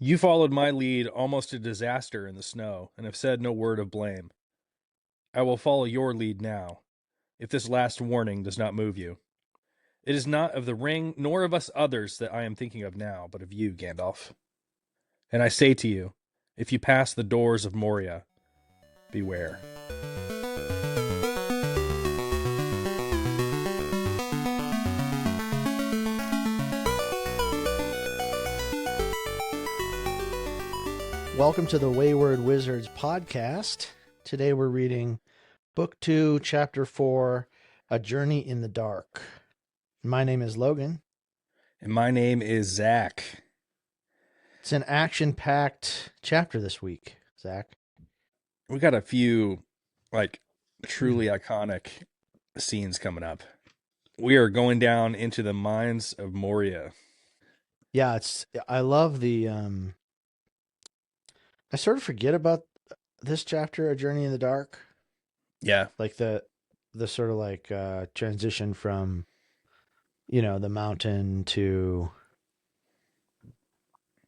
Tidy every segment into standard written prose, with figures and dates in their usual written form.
You followed my lead almost to disaster in the snow and have said no word of blame. I will follow your lead now, if this last warning does not move you. It is not of the ring nor of us others that I am thinking of now, but of you, Gandalf. And I say to you, if you pass the doors of Moria, beware. Welcome to the Wayward Wizards podcast. Today we're reading Book 2, Chapter 4, A Journey in the Dark. My name is Logan. And my name is Zach. It's an action-packed chapter this week, Zach. We got a few, truly iconic scenes coming up. We are going down into the mines of Moria. Yeah, I love the... I sort of forget about this chapter, A Journey in the Dark. Yeah. Like the sort of like transition from, the mountain to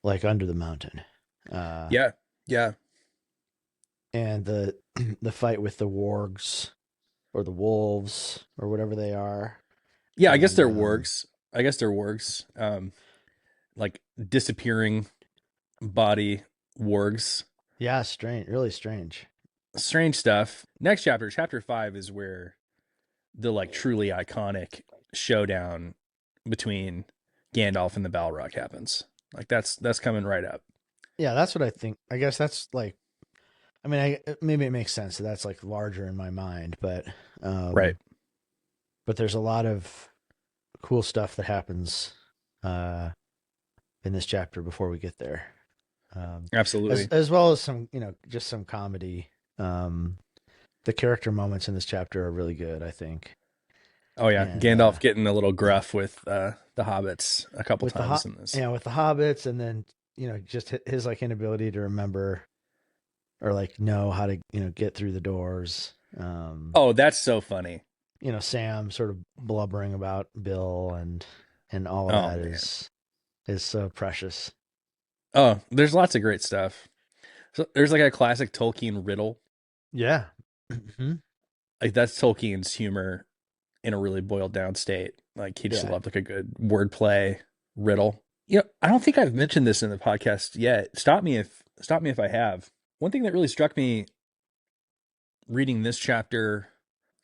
like under the mountain. Yeah. And the fight with the wargs or the wolves or whatever they are. Yeah, I guess they're wargs. Like disappearing body wargs. Yeah, strange. Really strange. Strange stuff. Next chapter, chapter 5, is where the truly iconic showdown between Gandalf and the Balrog happens. That's coming right up. Yeah, that's what I think. I guess that's maybe it makes sense that that's larger in my mind, but right. But there's a lot of cool stuff that happens in this chapter before we get there. Absolutely. As well as some, just some comedy. The character moments in this chapter are really good, I think. Oh yeah, and, Gandalf getting a little gruff with the hobbits a couple times in this. Yeah, with the hobbits, and then just his inability to remember or know how to get through the doors. Oh, that's so funny. Sam sort of blubbering about Bill and all of that is so precious. Oh, there's lots of great stuff. So there's a classic Tolkien riddle. Yeah. Mm-hmm. That's Tolkien's humor in a really boiled down state. He just loved a good wordplay riddle. I don't think I've mentioned this in the podcast yet. Stop me if I have. One thing that really struck me reading this chapter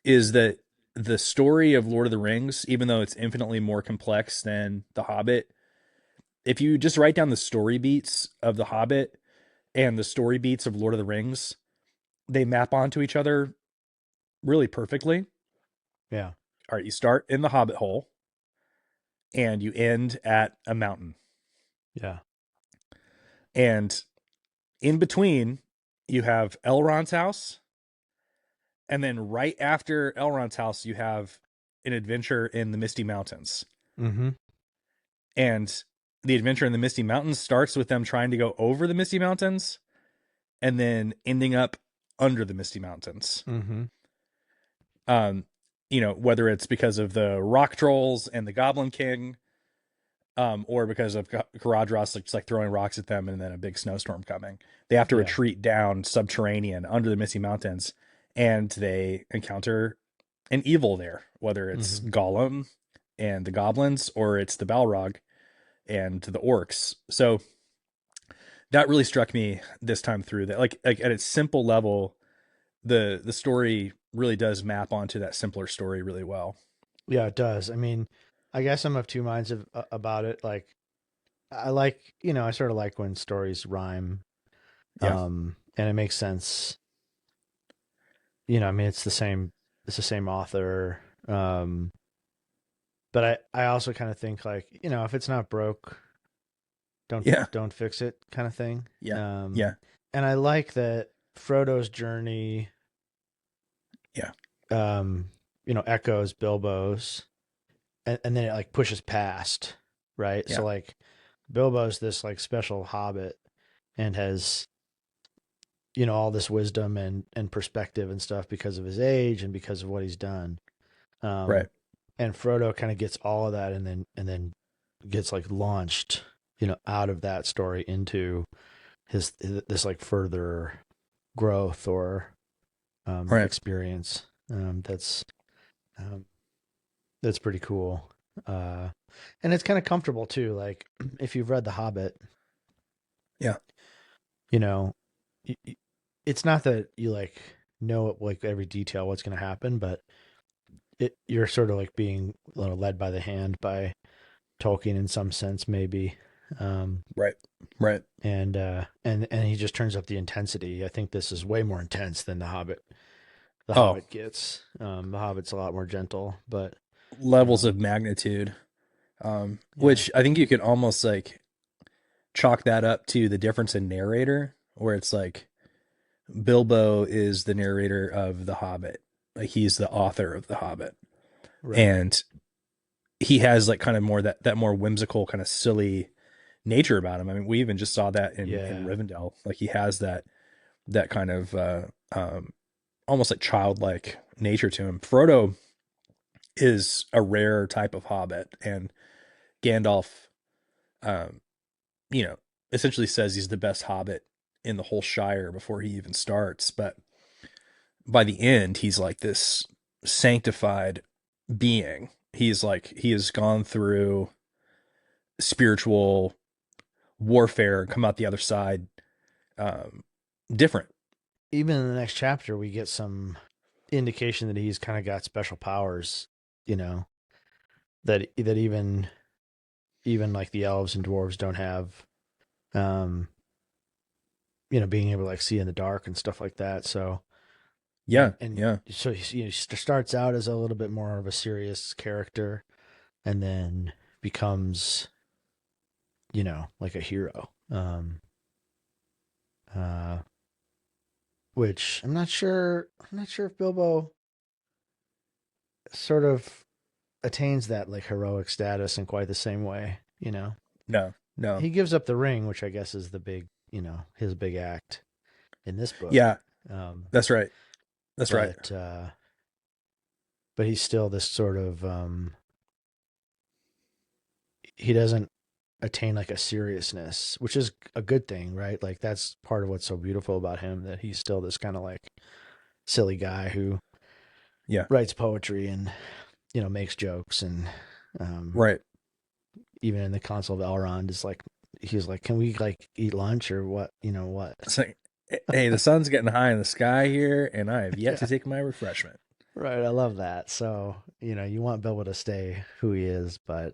is that the story of Lord of the Rings, even though it's infinitely more complex than The Hobbit, if you just write down the story beats of The Hobbit and the story beats of Lord of the Rings, they map onto each other really perfectly. Yeah. All right, you start in the Hobbit hole and you end at a mountain. Yeah. And in between, you have Elrond's house. And then right after Elrond's house, you have an adventure in the Misty Mountains. Mm-hmm. And the adventure in the Misty Mountains starts with them trying to go over the Misty Mountains and then ending up under the Misty Mountains. Mm-hmm. Whether it's because of the rock trolls and the Goblin King, or because of Caradhras just throwing rocks at them and then a big snowstorm coming. They have to retreat down subterranean under the Misty Mountains, and they encounter an evil there, whether it's Gollum and the goblins or it's the Balrog and the orcs. So that really struck me this time through, that at its simple level, the story really does map onto that simpler story really well. Yeah, it does. I mean, I guess I'm of two minds about it. I sort of like when stories rhyme. Yeah. And it makes sense. It's the same author. But I also kind of think if it's not broke, don't fix it kind of thing. Yeah. And I like that Frodo's journey, echoes Bilbo's, and then it pushes past, right? Yeah. So Bilbo's this special hobbit and has, all this wisdom and perspective and stuff because of his age and because of what he's done. Right. And Frodo kind of gets all of that and then gets launched out of that story into his this like further growth or Right. experience. Um, that's pretty cool. Uh, and it's kind of comfortable too. Like if you've read The Hobbit, Yeah. you know, it's not that you like know like every detail what's going to happen, but you're sort of like being led by the hand by Tolkien in some sense, maybe. Um, Right. Right. and he just turns up the intensity. I think this is way more intense than The Hobbit. The Oh, Hobbit gets. The Hobbit's a lot more gentle, but levels um, of magnitude. yeah, Which I think you could almost like chalk that up to the difference in narrator, where it's like Bilbo is the narrator of The Hobbit. Like he's the author of The Hobbit. right, And he has like kind of more that more whimsical, kind of silly nature about him. I mean, we even just saw that in yeah, Rivendell. Like he has that kind of almost like childlike nature to him. Frodo is a rare type of hobbit, and Gandalf, um, you know, essentially says he's the best hobbit in the whole Shire before he even starts. But by the end, he's like this sanctified being. He's like he has gone through spiritual warfare, come out the other side um, different. even in the next chapter, we get some indication that he's kind of got special powers. You know that even like the elves and dwarves don't have. Um, being able to like see in the dark and stuff like that. So Yeah, and yeah, so he starts out as a little bit more of a serious character, and then becomes like a hero. Uh, which I'm not sure. I'm not sure if Bilbo sort of attains that like heroic status in quite the same way. no, no, He gives up the ring, which I guess is the big, his big act in this book. yeah, Um, that's right, that's right, but he's still this sort of he doesn't attain like a seriousness, which is a good thing, right? Like that's part of what's so beautiful about him, that he's still this kind of like silly guy who yeah, writes poetry and makes jokes and um, right. even in the Council of Elrond is like he's like, can we like eat lunch or what? What? It's like, hey, the sun's getting high in the sky here, and I have yet Yeah, to take my refreshment. right. I love that. So you want Bilbo to stay who he is, but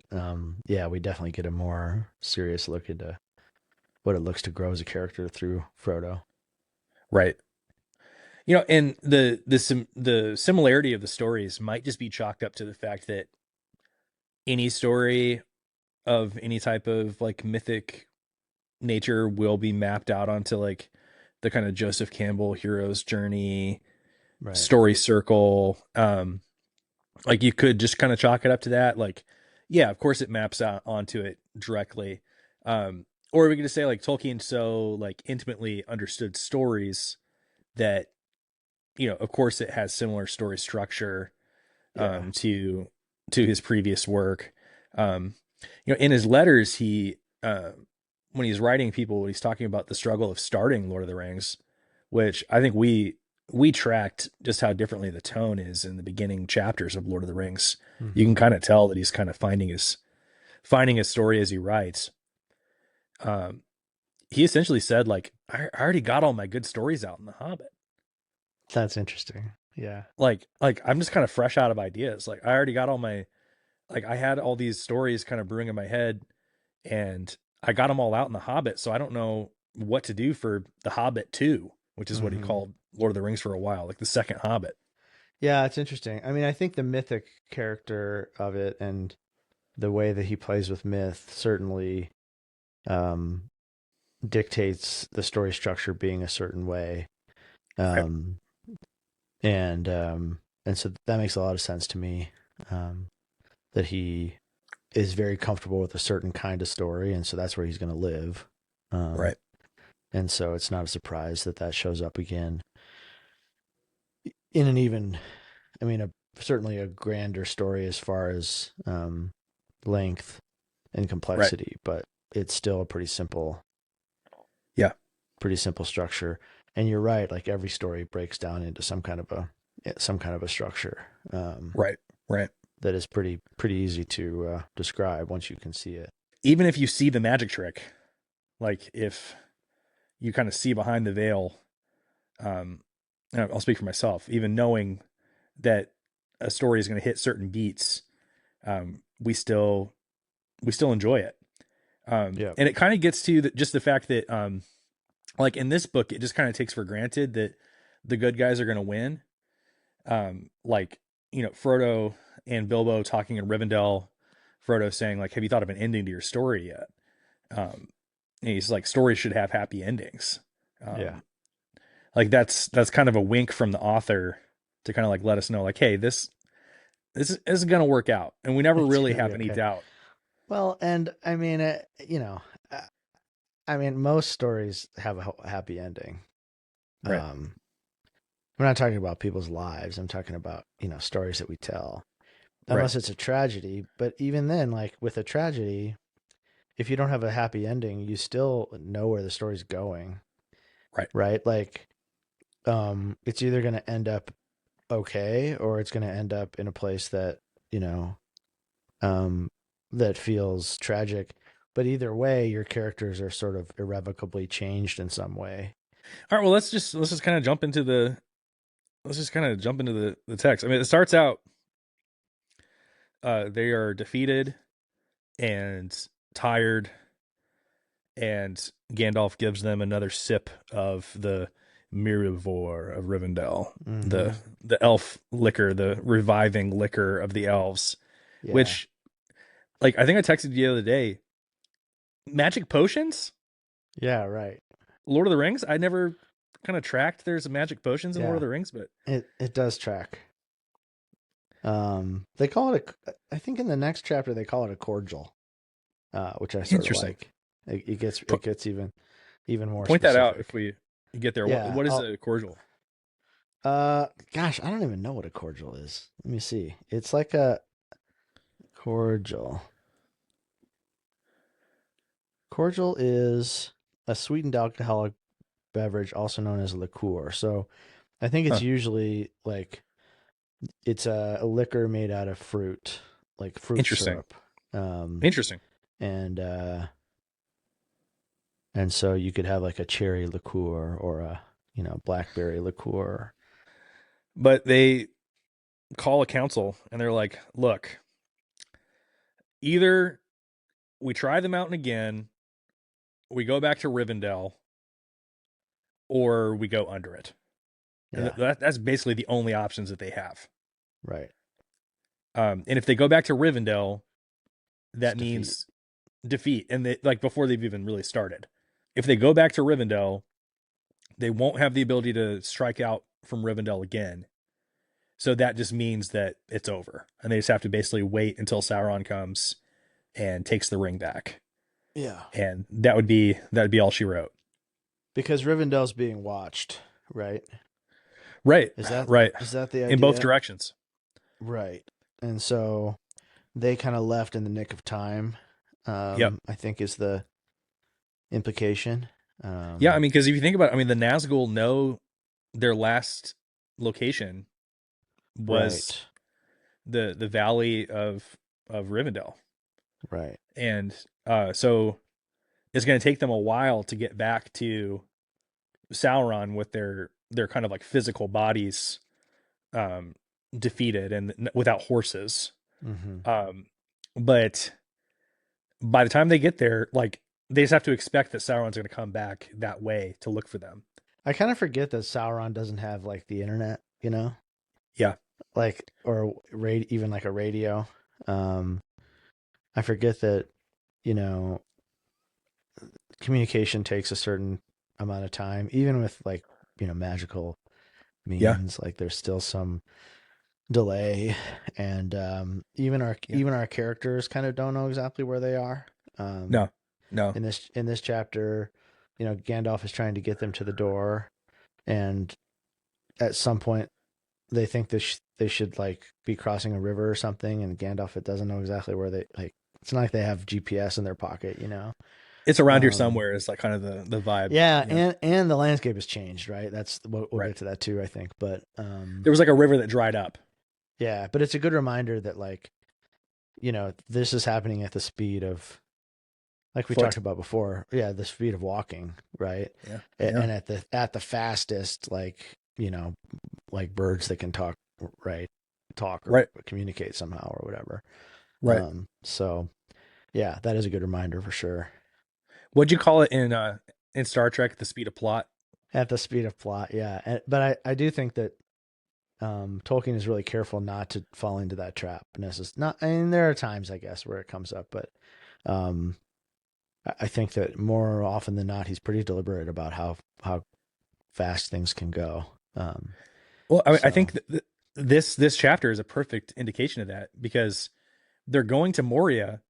yeah, we definitely get a more serious look into what it looks to grow as a character through Frodo. Right. And the similarity of the stories might just be chalked up to the fact that any story of any type of like mythic nature will be mapped out onto like the kind of Joseph Campbell hero's journey Right. story circle. Like you could just kind of chalk it up to that. Like, yeah, of course it maps out onto it directly. Or we could just say like Tolkien so like intimately understood stories that, of course it has similar story structure Yeah. to his previous work. Um, in his letters, he when he's writing people, he's talking about the struggle of starting Lord of the Rings, which I think we tracked just how differently the tone is in the beginning chapters of Lord of the Rings. You Mm-hmm. can kind of tell that he's kind of finding his story as he writes. Um, he essentially said like, I already got all my good stories out in The Hobbit. That's interesting. Yeah. Like I'm just kind of fresh out of ideas. Like I already got all my like I had all these stories kind of brewing in my head, and I got them all out in The Hobbit, so I don't know what to do for The Hobbit 2, which is what he Mm-hmm. called Lord of the Rings for a while, like the second Hobbit. Yeah, it's interesting. I mean, I think the mythic character of it and the way that he plays with myth certainly um, dictates the story structure being a certain way. Right. Um, and so that makes a lot of sense to me. Um, that he is very comfortable with a certain kind of story, and so that's where he's going to live. Um, Right. and so it's not a surprise that that shows up again in an even, I mean, certainly a grander story as far as length and Right. complexity, but it's still a Yeah. pretty simple structure. And you're right, like every story breaks down into some kind of a structure. Right. Right. That is pretty easy to describe once you can see it. Even if you see the magic trick, like if you kind of see behind the veil, um, and I'll speak for myself, even knowing that a story is going to hit certain beats, we still enjoy it. Yeah. And it kind of gets to just the fact that, like in this book, it just kind of takes for granted that the good guys are going to win. Like, Frodo and Bilbo talking in Rivendell, Frodo saying like, have you thought of an ending to your story yet? And he's like, stories should have happy endings. Yeah. Like that's kind of a wink from the author to kind of like let us know like, hey, this is going to work out. And we never It's really gonna be have any okay. doubt. Well, and I mean, uh, I mean, most stories have a happy ending. Right. I'm not talking about people's lives. I'm talking about, stories that we tell, Right. unless it's a tragedy. But even then, like with a tragedy, if you don't have a happy ending, you still know where the story's going, Right. right? Like, it's either going to end up okay or it's going to end up in a place that, you know, um, that feels tragic. But either way, your characters are sort of irrevocably changed in some way. All right. Well, let's just kind of jump into the text. I mean, it starts out, they are defeated and tired, and Gandalf gives them another sip of the Mirivor of Rivendell, Mm-hmm. the elf liquor, the reviving liquor of the elves, Yeah. which, like, I think I texted you the other day, magic potions, Yeah. Right. Lord of the Rings. I never kind of tracked there's magic potions in Lord of Yeah. the Rings, but It does track. They call it I think in the next chapter they call it a cordial, which I sort of interesting. like. It Po- gets even more Point that out if specific. we get there. What Yeah. what is a cordial? Gosh, I don't even know what a cordial is. Let me see. It's like a cordial. Cordial is a sweetened alcoholic beverage, also known as liqueur. So I think it's Huh. usually like it's a liquor made out of fruit, like fruit Interesting. syrup. Um, Interesting. and and so you could have like a cherry liqueur or a blackberry liqueur. But they call a council and they're like, look, either we try the mountain again, we go back to Rivendell, or we go under it. And Yeah, that's basically the only options that they have. right. And if they go back to Rivendell, It's that defeat. means defeat. And they, like, before they've even really started. If they go back to Rivendell, they won't have the ability to strike out from Rivendell again. So that just means that it's over. And they just have to basically wait until Sauron comes and takes the ring back. Yeah, And that would be all she wrote. because Rivendell's being watched, right? Right. Is that Right. is that the In both idea? directions. Right. And so they kind of left in the nick of time. Yep. I think is the implication. Yeah, I mean, because if you think about it, I mean, the Nazgul know their last location was Right. the valley of Rivendell, Right. and so it's going to take them a while to get back to Sauron with their kind of like physical bodies, um, defeated and without horses. Mm-hmm. Um, but by the time they get there, like they just have to expect that Sauron's going to come back that way to look for them. I kind of forget that Sauron doesn't have like the internet, Yeah, like or even like a radio. Um, I forget that you know communication takes a certain amount of time, even with like magical yeah, means. Like there's still some delay, and even our yeah. characters kind of don't know exactly where they are. Um, No, no. in this chapter, Gandalf is trying to get them to the door, and at some point they think they should like be crossing a river or something, and Gandalf it doesn't know exactly where they like It's not like they have GPS in their pocket, you know. It's around here somewhere. Is like kind of the vibe. Yeah, Yeah. and the landscape has changed, right? That's we'll Right. get to that too, I think. But There was like a river that dried up. yeah, but it's a good reminder that like, you know, this is happening at the speed of, like we talked Foot. about before. Yeah, the speed of walking, right? Yeah. Yeah. And at the fastest, like, you know, like birds that can talk, right? Talk or Right. communicate somehow or whatever. Right. So yeah, that is a good reminder for sure. What'd you call it in Star Trek? The speed of plot. At the speed of plot, yeah. But I do think that Tolkien is really careful not to fall into that trap. Not, I mean, there are times, I guess, where it comes up, but um, I think that more often than not, he's pretty deliberate about how fast things can go. Well, I mean, I So think this chapter is a perfect indication of that because they're going to Moria,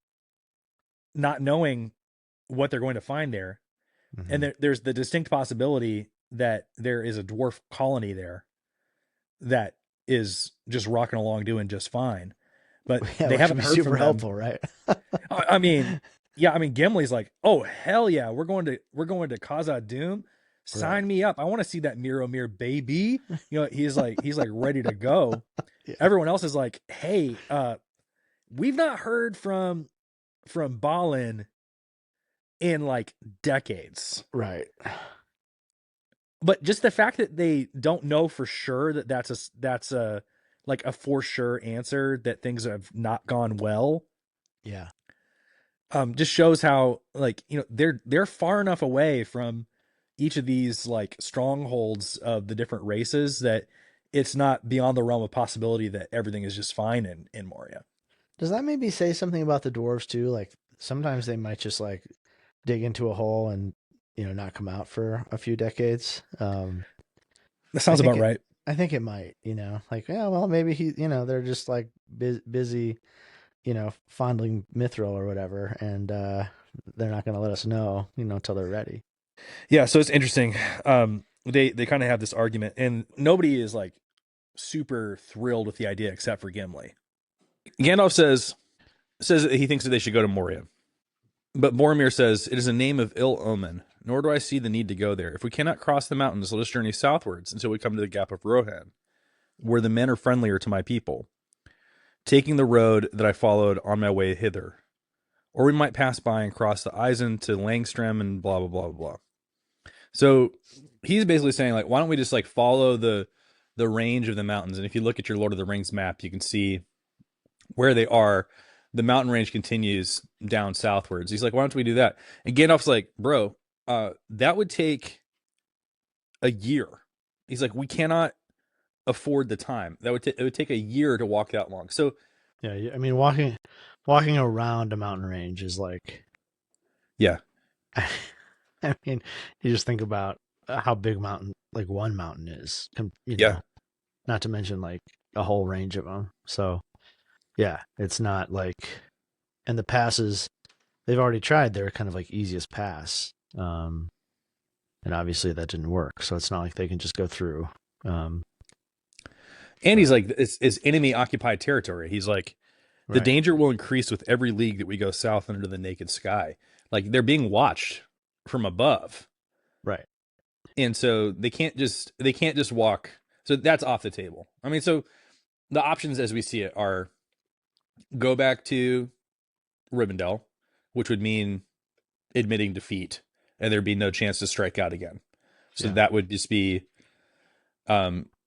not knowing what they're going to find there, and mhm. there's the distinct possibility that there is a dwarf colony there that is just rocking along doing just fine, but Yeah, they which would haven't be heard super from them. helpful, right? I mean, yeah, I mean, Gimli's like, oh hell yeah, we're going to Khazad Doom. Right. Sign me up. I want to see that Mirror baby. You know, he's like ready to go. Yeah. Everyone else is like, hey, we've not heard from Balin in like decades. Right. But just the fact that they don't know for sure that that's a like a for sure answer that things have not gone well, Yeah. just shows how, like, you know, they're far enough away from each of these like strongholds of the different races that it's not beyond the realm of possibility that everything is just fine in Moria. Does that maybe say something about the dwarves too? Like sometimes they might just like dig into a hole and, you know, not come out for a few decades. That I sounds think about it. right. I think it might. You know, like yeah, well maybe he. You know, they're just like busy. You know, fondling Mithril or whatever, and they're not going to let us know. You know, until they're ready. Yeah, so it's interesting. They kind of have this argument, and nobody is like super thrilled with the idea except for Gimli. Gandalf says that he thinks that they should go to Moria. But Boromir says, it is a name of ill omen, nor do I see the need to go there. If we cannot cross the mountains, let us journey southwards until we come to the Gap of Rohan, where the men are friendlier to my people, taking the road that I followed on my way hither. Or we might pass by and cross the Isen to Langstrom and blah, blah, blah, blah. So he's basically saying, like, why don't we just like follow the range of the mountains? And if you look at your Lord of the Rings map, you can see where they are. The mountain range continues down southwards. He's like, why don't we do that? And Gandalf's like, bro, that would take a year. He's like, we cannot afford the time. It would take a year to walk that long. So Yeah, I mean, walking around a mountain range is like, yeah, I mean, you just think about how big mountain, like one mountain is, you yeah, know, not to mention like a whole range of them. So yeah, it's not like, and the passes they've already tried, they're kind of like easiest pass. And obviously that didn't work. So it's not like they can just go through. Um, and he's but like, it's enemy occupied territory. He's like, the right, danger will increase with every league that we go south under the naked sky. Like they're being watched from above, right. and so they can't just walk. So that's off the table. I mean, so the options as we see it are go back to Rivendell, which would mean admitting defeat, and there'd be no chance to strike out again. So Yeah. that would just be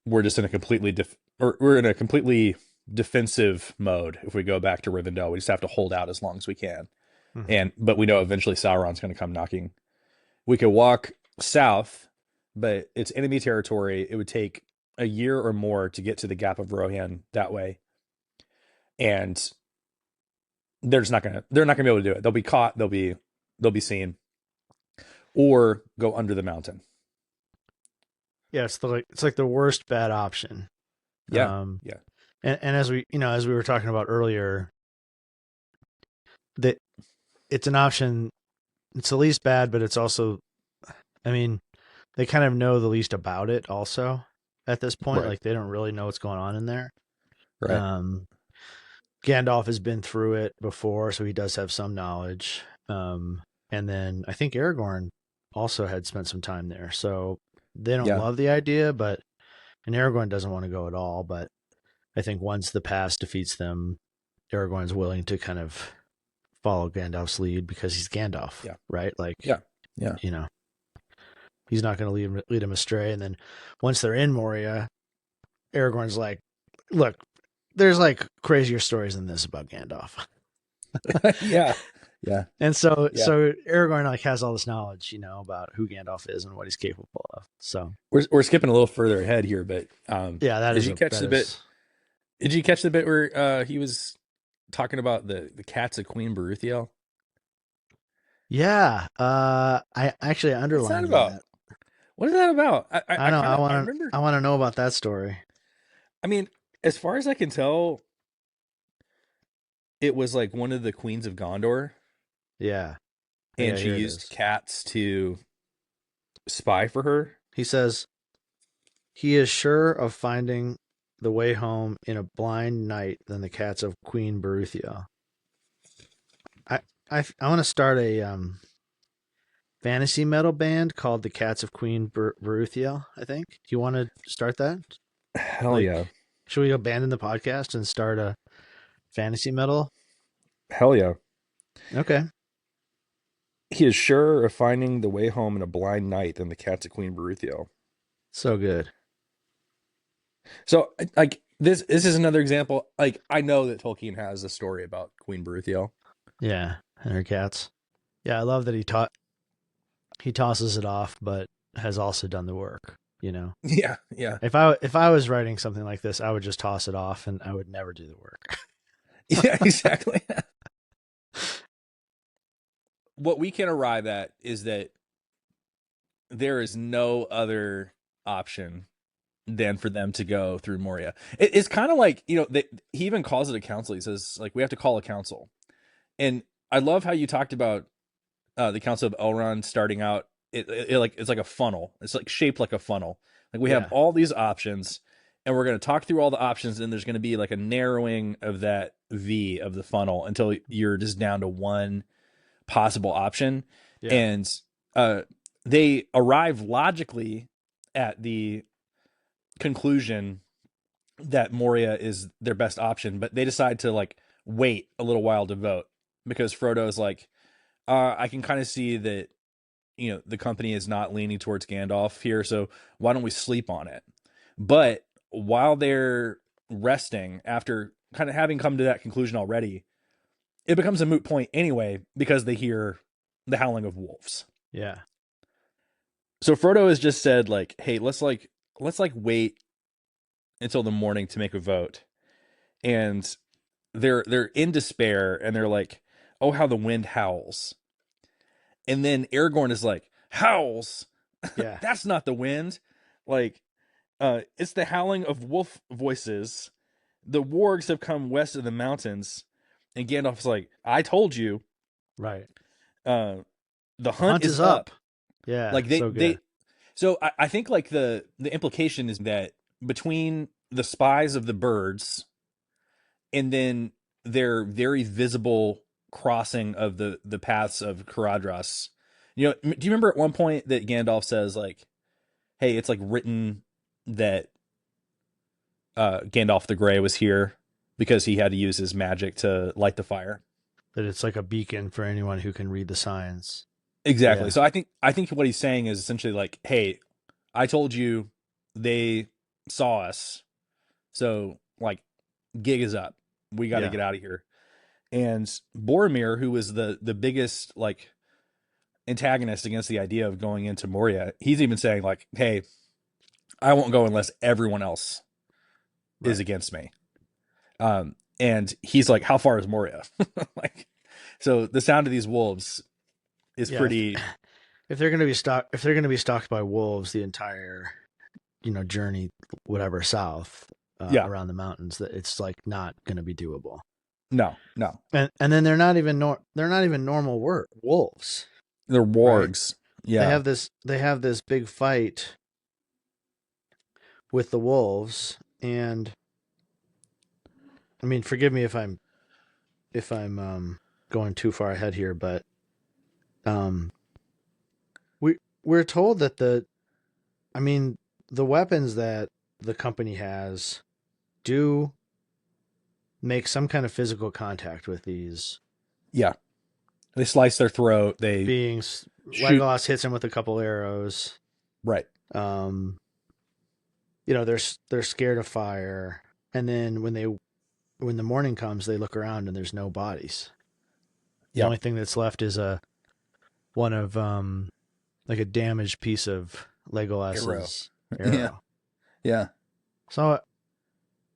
we're just in a or we're in a completely defensive mode if we go back to Rivendell. We just have to hold out as long as we can. Hmm. But we know eventually Sauron's going to come knocking. We could walk south, but it's enemy territory. It would take a year or more to get to the Gap of Rohan that way, and they're not gonna be able to do it. They'll be caught. They'll be seen, or go under the mountain. Yeah. It's like the worst bad option. Yeah, Um, yeah, and as we, you know, as we were talking about earlier, that it's an option. It's the least bad, but it's also, I mean, they kind of know the least about it also at this point. right, Like they don't really know what's going on in there. right. Um, Gandalf has been through it before, so he does have some knowledge. And then I think Aragorn also had spent some time there, so they don't Yeah. love the idea, but and Aragorn doesn't want to go at all. But I think once the past defeats them, Aragorn's willing to kind of follow Gandalf's lead because he's Gandalf, Yeah. right? Like, Yeah. Yeah. you know, he's not going to lead him astray. And then once they're in Moria, Aragorn's like, look, there's like crazier stories than this about Gandalf. Yeah. Yeah. And so Yeah. so Aragorn like has all this knowledge, about who Gandalf is and what he's capable of. So We're skipping a little further ahead here, but yeah, did you catch that the bit? is Did you catch the bit where he was talking about the cats of Queen Beruthiel? yeah. I actually What's that underlined about? that. What is that about? I know. I remember. I want to know about that story. I mean, as far as I can tell, it was like one of the queens of Gondor, Yeah. and Yeah, she here it used is. cats to spy for her. He says he is sure of finding the way home in a blind night than the cats of Queen Beruthiel. I I want to start a fantasy metal band called the Cats of Queen Beruthiel, I think. Do you want to start that? Hell Like, yeah. should we abandon the podcast and start a fantasy metal? Hell yeah. Okay. He is sure of finding the way home in a blind night than the cats of Queen Beruthiel. So good. So, like this is another example. Like I know that Tolkien has a story about Queen Beruthiel. Yeah. And her cats. Yeah, I love that he tosses it off, but has also done the work. Yeah, yeah, If I was writing something like this, I would just toss it off and I would never do the work. yeah, exactly. What we can arrive at is that there is no other option than for them to go through Moria. It's kind of like he even calls it a council. He says like we have to call a council, and I love how you talked about the Council of Elrond starting out. It's like a funnel. It's like shaped like a funnel. Like we have Yeah. all these options, and we're going to talk through all the options, and there's going to be like a narrowing of that V of the funnel until you're just down to one possible option. Yeah. And they arrive logically at the conclusion that Moria is their best option, but they decide to like wait a little while to vote because Frodo is like, I can kind of see that the company is not leaning towards Gandalf here, so why don't we sleep on it? But while they're resting after kind of having come to that conclusion already, it becomes a moot point anyway because they hear the howling of wolves. Yeah. So Frodo has just said like, "Hey, let's wait until the morning to make a vote." And they're in despair and they're like, "Oh, how the wind howls." And then Aragorn is like, "Howls? Yeah. That's not the wind. Like, it's the howling of wolf voices. The wargs have come west of the mountains." And Gandalf's like, "I told you, Right. uh, the The hunt hunt is is up." up. Yeah. Like So good. so I think like the implication is that between the spies of the birds and then their very visible crossing of the paths of Caradhras. Do you remember at one point that Gandalf says like, "Hey, it's like written that Gandalf the Grey was here because he had to use his magic to light the fire." That it's like a beacon for anyone who can read the signs. Exactly. Yeah. So I think what he's saying is essentially like, "Hey, I told you they saw us. So like gig is up. We got to Yeah. get out of here." And Boromir, who was the biggest like antagonist against the idea of going into Moria, he's even saying like, "Hey, I won't go unless everyone else is Right. against me." And he's like, "How far is Moria?" Like, so the sound of these wolves is Yeah. pretty. If they're gonna be stalked by wolves the entire journey, whatever south Yeah, around the mountains, that it's like not gonna be doable. no, no, And then they're not even normal wolves, they're right? wargs. Yeah, They have this big fight with the wolves, and I mean, forgive me if I'm if I'm going too far ahead here, but um, we're told that I mean, the weapons that the company has do make some kind of physical contact with these Yeah, they slice their throat. They beings. shoot. Legolas hits him with a couple arrows. Right. Um, they're scared of fire, and then when the morning comes, they look around and there's no bodies. The Yeah. only thing that's left is a one of like a damaged piece of Arrow. Legolas's Yeah. arrow. Yeah. So,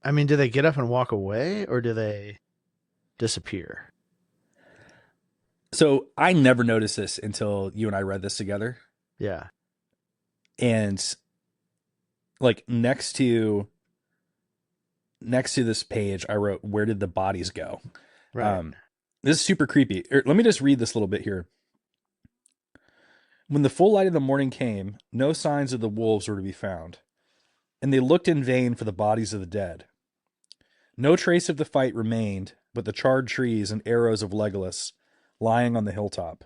I mean, do they get up and walk away, or do they disappear? So I never noticed this until you and I read this together. Yeah. And like next to this page, I wrote, "Where did the bodies go?" Right. Um, this is super creepy. Let me just read this little bit here. When the full light of the morning came, no signs of the wolves were to be found, and they looked in vain for the bodies of the dead. No trace of the fight remained but the charred trees and arrows of Legolas lying on the hilltop.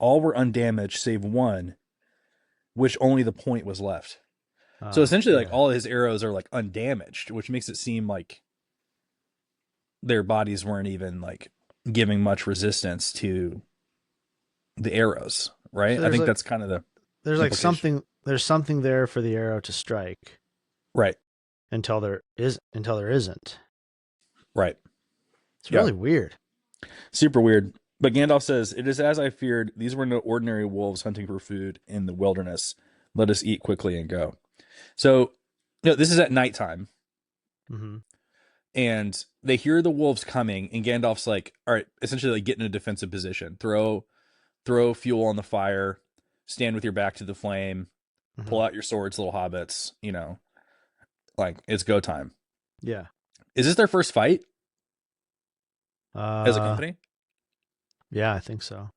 All were undamaged save one, which only the point was left. So essentially, like Yeah. all his arrows are like undamaged, which makes it seem like their bodies weren't even like giving much resistance to the arrows, right? So I think that's kind of the there's like implication. there's something there for the arrow to strike Right, until there isn't. right. It's Yeah, really weird. super weird. But Gandalf says, "It is as I feared. These were no ordinary wolves hunting for food in the wilderness. Let us eat quickly and go." So, this is at nighttime, Mm-hmm. and they hear the wolves coming, and Gandalf's like, "All right, essentially, like get in a defensive position. Throw fuel on the fire. Stand with your back to the flame. Mm-hmm. Pull out your swords, little hobbits. Like it's go time." Yeah. Is this their first fight as a Uh, company? yeah, I think so.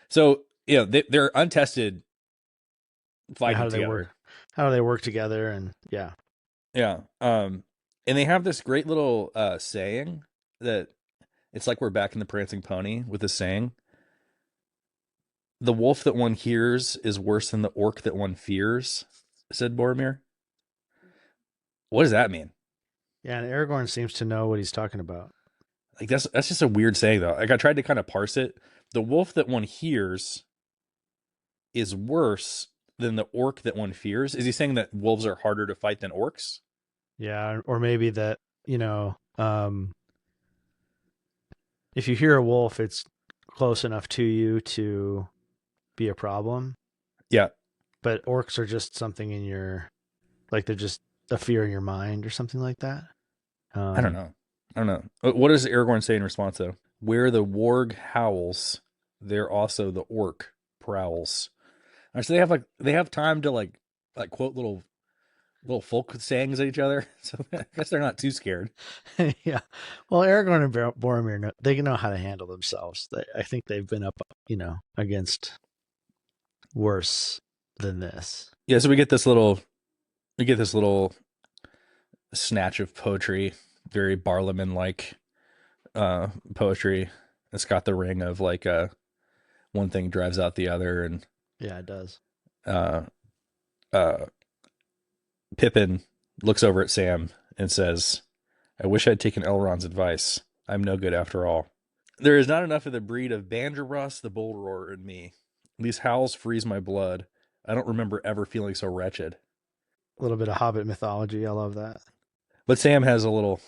So, they're untested Yeah, fighting together. how do they work together? And yeah. Yeah. And they have this great little saying that it's like we're back in the Prancing Pony with the saying, "The wolf that one hears is worse than the orc that one fears," said Boromir. What does that mean? Yeah, and Aragorn seems to know what he's talking about. Like that's just a weird saying though. Like I tried to kind of parse it. The wolf that one hears is worse than the orc that one fears. Is he saying that wolves are harder to fight than orcs? Yeah, or maybe that, if you hear a wolf, it's close enough to you to be a problem. Yeah. But orcs are just something in like they're just a fear in your mind or something like that. I don't Um, know. I don't know. What does Aragorn say in response though? "Where the warg howls, there also the orc prowls." So they have time to like quote little folk sayings at each other. So I guess they're not too scared. yeah. Well, Aragorn and Boromir, they know how to handle themselves. I think they've been up, against worse than this. Yeah, so we get this little snatch of poetry, very Barlaman like poetry. It's got the ring of like one thing drives out the other, and Yeah, it does. uh uh Pippin looks over at Sam and says, "I wish I'd taken Elrond's advice. I'm no good after all. There is not enough of the breed of Banderas the Bull Roarer in me. These howls freeze my blood. I don't remember ever feeling so wretched." A little bit of Hobbit mythology. I love that. But Sam has a little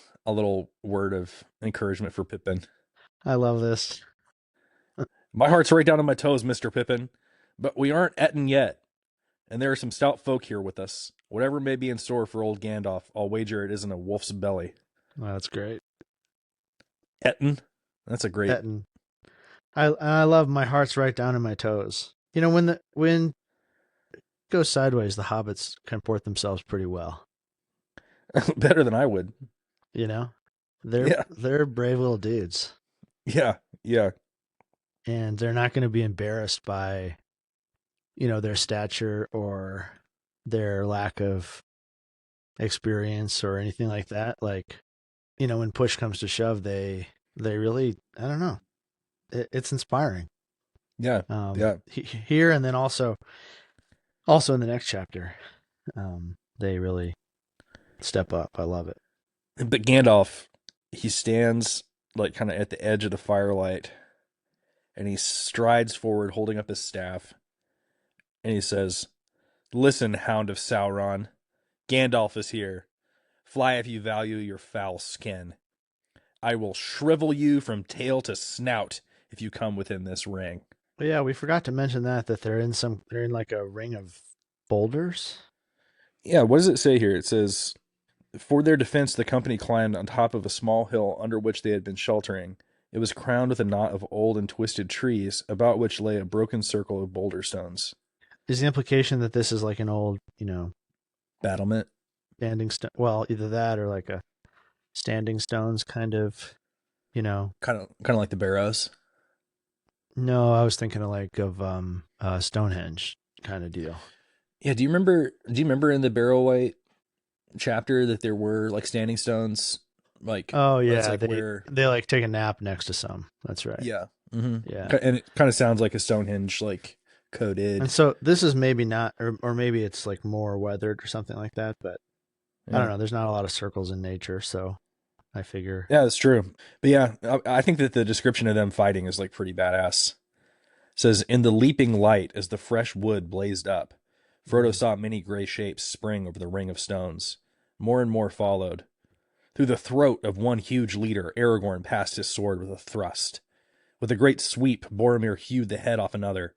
word of encouragement for Pippin. I love this. "My heart's right down to my toes, Mr. Pippin. But we aren't Etten yet, and there are some stout folk here with us. Whatever may be in store for old Gandalf, I'll wager it isn't a wolf's belly." Oh, that's great. Etten? That's a great. Etten. I love my heart's right down in my toes. When it goes sideways, the hobbits comport themselves pretty well. Better than I would. You know, they're Yeah. they're brave little dudes, Yeah. Yeah. and they're not going to be embarrassed by their stature or their lack of experience or anything like that. Like when push comes to shove, they really, I don't know. It's inspiring. Yeah, yeah. Here and then also in the next chapter, they really step up. I love it. But Gandalf, he stands like kind of at the edge of the firelight, and he strides forward, holding up his staff, and he says, "Listen, Hound of Sauron, Gandalf is here. Fly if you value your foul skin. I will shrivel you from tail to snout if you come within this ring." But yeah, we forgot to mention that they're in like a ring of boulders. Yeah, what does it say here? It says, "For their defense, the company climbed on top of a small hill under which they had been sheltering. It was crowned with a knot of old and twisted trees, about which lay a broken circle of boulder stones." Is the implication that this is like an old, Battlement. standing stone? Well, either that or like a standing stones kind of, you know. Kind of like the Barrows. No, I was thinking of Stonehenge kind of deal. Yeah, do you remember in the Barrow chapter that there were like standing stones? Like Oh that's yeah, like they where they like take a nap next to some. That's right. yeah. hmm Yeah. And it kind of sounds like a Stonehenge like And coded. so this is maybe not, or maybe it's like more weathered or something like that. But I don't Yeah. know. There's not a lot of circles in nature, so I figure. Yeah, that's true. But yeah, I think that the description of them fighting is like pretty badass. It says, "In the leaping light as the fresh wood blazed up, Frodo Mm. saw many gray shapes spring over the ring of stones. More and more followed. Through the throat of one huge leader, Aragorn passed his sword with a thrust. With a great sweep, Boromir hewed the head off another.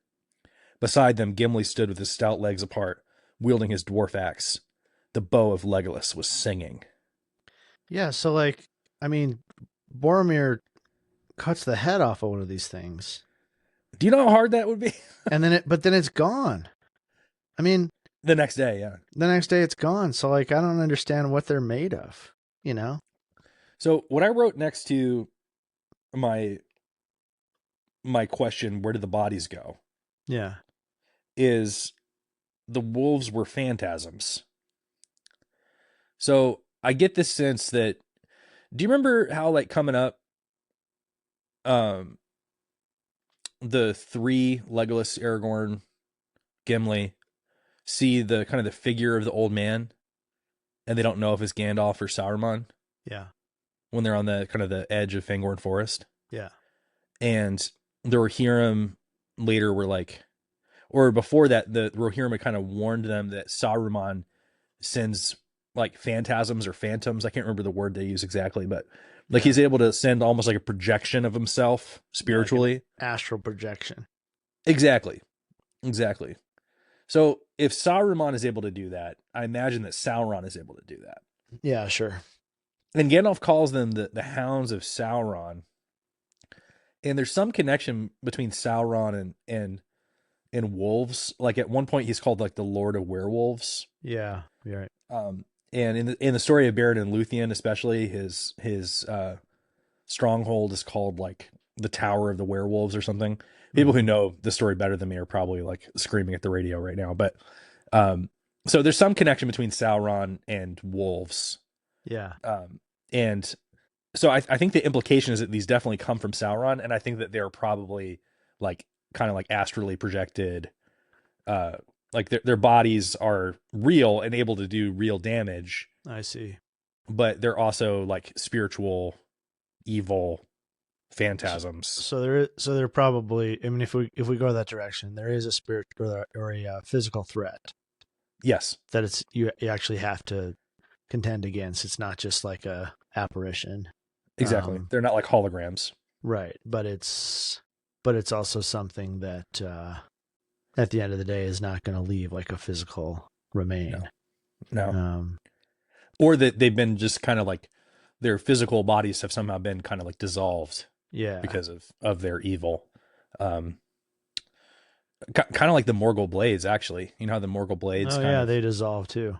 Beside them, Gimli stood with his stout legs apart, wielding his dwarf axe. The bow of Legolas was singing." Yeah. So like, I mean, Boromir cuts the head off of one of these things, Do you know how hard that would be? and but then it's gone. I mean, The next day, yeah. the next day it's gone. So like, I don't understand what they're made of. You know? So what I wrote next to my my question, where did the bodies go, Yeah. is the wolves were phantasms. So I get this sense that, do you remember how like coming up, um the three, Legolas, Aragorn, Gimli, see the kind of the figure of the old man, and they don't know if it's Gandalf or Sauron Yeah. when they're on the kind of the edge of Fangorn Forest, Yeah. and the Rohirrim later were like, or before that, the Rohirrim had kind of warned them that Saruman sends like phantasms or phantoms. I can't remember the word they use exactly, but like Yeah. he's able to send almost like a projection of himself Yeah, like an spiritually. astral projection. Exactly. Exactly. So if Saruman is able to do that, I imagine that Sauron is able to do that. Yeah, sure. And Gandalf calls them the Hounds of Sauron. And there's some connection between Sauron and wolves. Like at one point he's called like the Lord of Werewolves. Yeah, you're right. And in the story of Beren and Luthien, especially his stronghold is called like the Tower of the Werewolves or something. People who Mhm. know the story better than me are probably like screaming at the radio right now. But so there's some connection between Sauron and wolves. Yeah. And so I think the implication is that these definitely come from Sauron, and I think that they're probably like kind of like astrally projected. Uh, like their bodies are real and able to do real damage, I see. but they're also like spiritual, evil So, phantasms. so there probably. I mean, if we go that direction, there is a spirit or a physical threat Yes, that you actually have to contend against. It's not just like a apparition. exactly. They're not like holograms. Right, but it's also something that at the end of the day is not going to leave like a physical remain. No, no. Um, Or that they've been just kind of like their physical bodies have somehow been kind of like dissolved yeah. because of their evil. Um, kind of like the Morgul blades, actually. You know how the Morgul blades Oh kind yeah, of they dissolve too.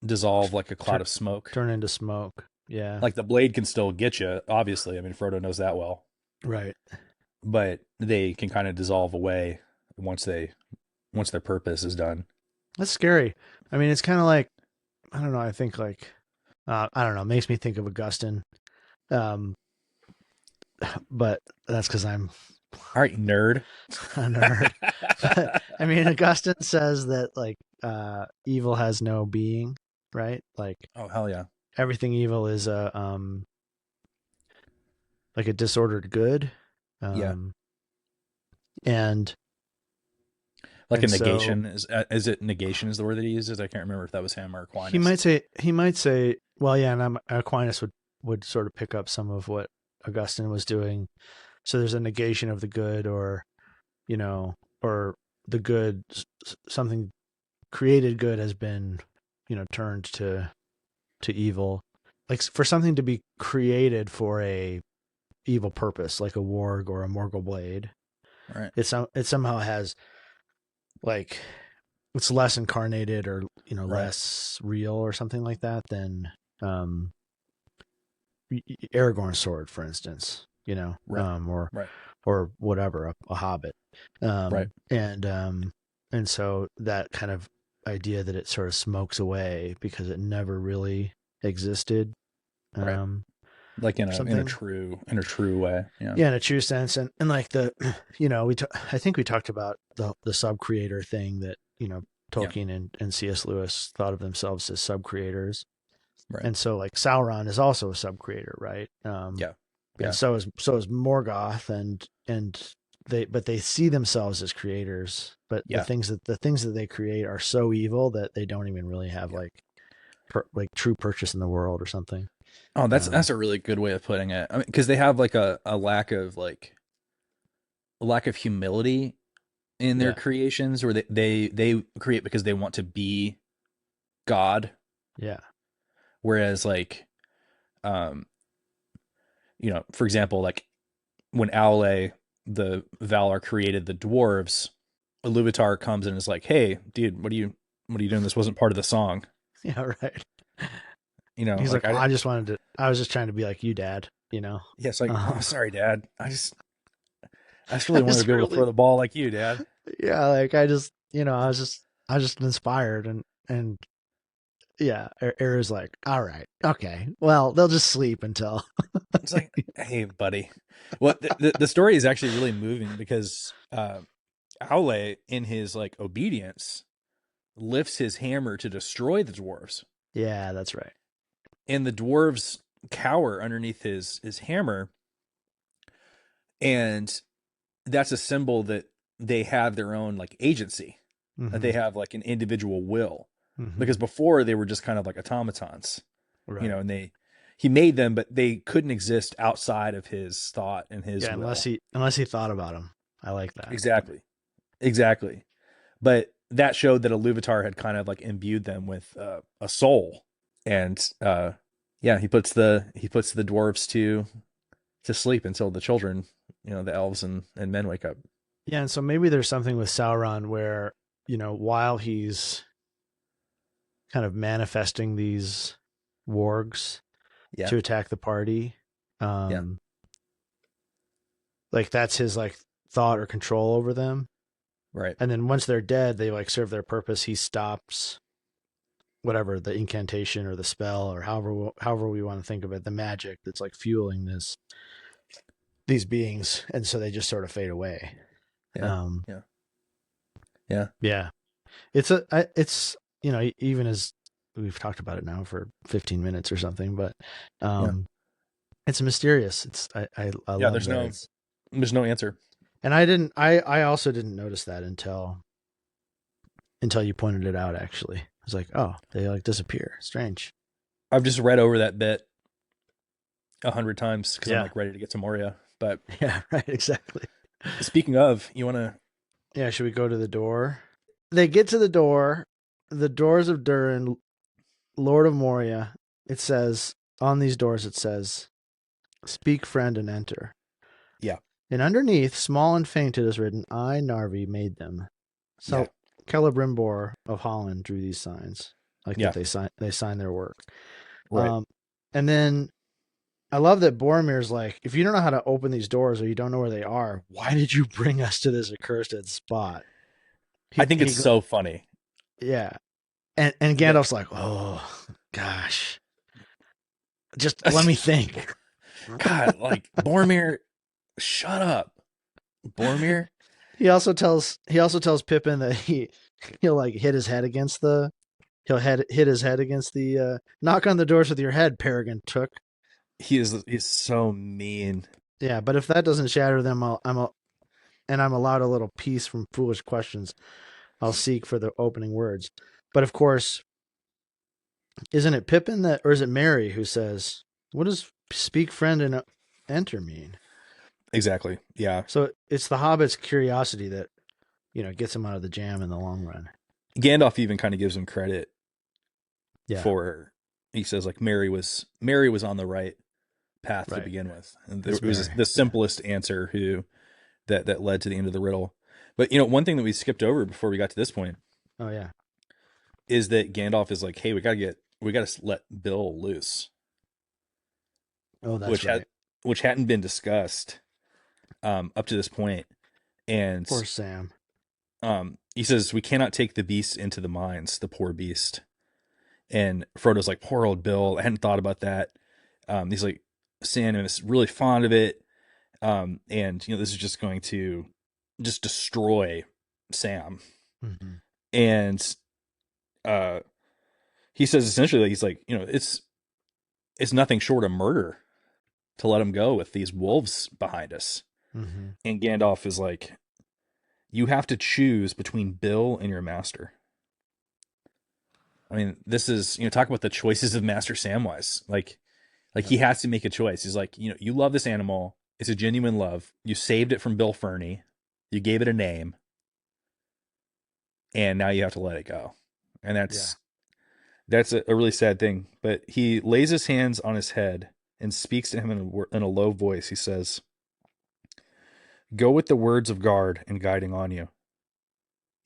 dissolve like a cloud Turn of smoke. turn into smoke. Yeah. Like the blade can still get you, obviously. I mean, Frodo knows that well, Right. but they can kind of dissolve away once their purpose is done. That's scary. I mean, it's kind of like I don't know. I think like I don't know. It makes me think of Augustine. Um, but that's because I'm All right, nerd. a nerd. But I mean, Augustine says that like evil has no being, right? Like Oh hell yeah. everything evil is a like a disordered good, Yeah. um, and Like a so negation is it negation is the word that he uses? I can't remember if that was him or he Aquinas. might say well, yeah, and Aquinas would sort of pick up some of what Augustine was doing. So there's a negation of the good, or you know, or the good, something created good has been, turned to evil. Like for something to be created for a evil purpose, like a warg or a morgul blade, Right. it somehow has like it's less incarnated or Right. less real or something like that than um Aragorn's sword, for instance, Right. or Right. whatever, a hobbit, Right. and so that kind of idea that it sort of smokes away because it never really existed, Right. um, Like or in a something. true way. Yeah. Yeah, in a true sense, and like the, I think we talked about the sub creator thing that Yeah. Tolkien and C.S. Lewis thought of themselves as sub creators, Right. and so like Sauron is also a sub creator, right? Yeah. And Yeah. so is Morgoth, and they see themselves as creators, but Yeah. the things that they create are so evil that they don't even really have Yeah. like true purchase in the world or something. Oh, Um, that's a really good way of putting it. I mean, because they have like a lack of humility in their yeah, creations, where they create because they want to be God, yeah, whereas like um for example, like when Aule the Valar created the dwarves, Iluvatar comes and is like, "Hey, dude, what are you doing? This wasn't part of the song." yeah, right. He's Like like, well, I was just trying to be like you, Dad. yeah, it's like, "Oh, Um, sorry, Dad. I just I really wanted to was be able to throw really, the ball like you, Dad." yeah, like I just, I was just inspired, and yeah, Era's like, all right, okay, well, they'll just sleep until. It's like, "Hey, buddy." Well, the story is actually really moving because Aule, in his like obedience, lifts his hammer to destroy the dwarves, Yeah, that's right. and the dwarves cower underneath his hammer, and that's a symbol that they have their own like agency, that Mm-hmm. they have like an individual will, Mm-hmm. because before they were just kind of like automatons, Right. and he made them, but they couldn't exist outside of his thought and his Yeah, will. unless he thought about him. I like that. Exactly. Exactly. But that showed that Iluvatar had kind of like imbued them with a soul, and yeah, he puts the dwarves to sleep until the children, the elves and men wake up. Yeah, and so maybe there's something with Sauron where, while he's kind of manifesting these wargs Yeah, to attack the party, yeah, um, like that's his like thought or control over them. right, And then once they're dead, they like serve their purpose. He stops whatever the incantation or the spell or however we want to think of it, the magic that's like fueling these beings, and so they just sort of fade away. yeah, Um, yeah, yeah, yeah, it's even as we've talked about it now for 15 minutes or something, but yeah, um, it's mysterious. I yeah. love that it's, There's no answer. and I also didn't notice that until you pointed it out. Actually, I was like, oh, they like disappear. Strange. I've just read over that bit 100 times because I'm Yeah, like ready to get to Moria. But yeah, right, exactly. speaking of, you want to? Yeah, should we go to the door? They get to the door, the doors of Durin, Lord of Moria. It says on these doors, it says, "Speak, friend, and enter." Yeah, And underneath, small and faint, it is written, "I, Narvi, made them." yeah, So Celebrimbor of Holland drew these signs, like that yeah. they signed their work. Right. Um, and then I love that Boromir's like, if you don't know how to open these doors or you don't know where they are, why did you bring us to this accursed spot? I think it's He so funny yeah, and that Gandalf's like, oh gosh, just let me think. God, like Boromir. Shut up, Boromir. He also tells Pippin that he'll like hit his head against the knock on the doors with your head, Peregrine Took. He's so mean. Yeah, but if that doesn't shatter them, I'm allowed a little peace from foolish questions. I'll seek for the opening words. But of course, isn't it Pippin that, or is it Merry who says, "What does speak friend and enter mean?" Exactly. Yeah. So it's the Hobbit's curiosity that gets him out of the jam in the long run. Gandalf even kind of gives him credit Yeah, for. He says like Mary was on the right path to right. begin with, and It's it was Merry. the Yeah. simplest answer that led to the end of the riddle. But one thing that we skipped over before we got to this point Oh yeah. is that Gandalf is like, hey, we gotta let Bill loose, Oh, that's which had right. which hadn't been discussed up to this point. And Poor Sam. he says we cannot take the beast into the mines, the poor beast. And Frodo's like, poor old Bill. I hadn't thought about that. He's like, Sam is really fond of it. And this is just going to just destroy Sam. Mm-hmm. And uh, he says essentially, he's like, it's nothing short of murder to let him go with these wolves behind us. Mm-hmm. And Gandalf is like, you have to choose between Bill and your master. I mean, this is, talk about the choices of Master Samwise. Like Yep. he has to make a choice. He's like, you love this animal. It's a genuine love. You saved it from Bill Ferny. You gave it a name. And now you have to let it go. And Yeah. that's a really sad thing. But he lays his hands on his head and speaks to him in a low voice. He says, go with the words of guard and guiding on you.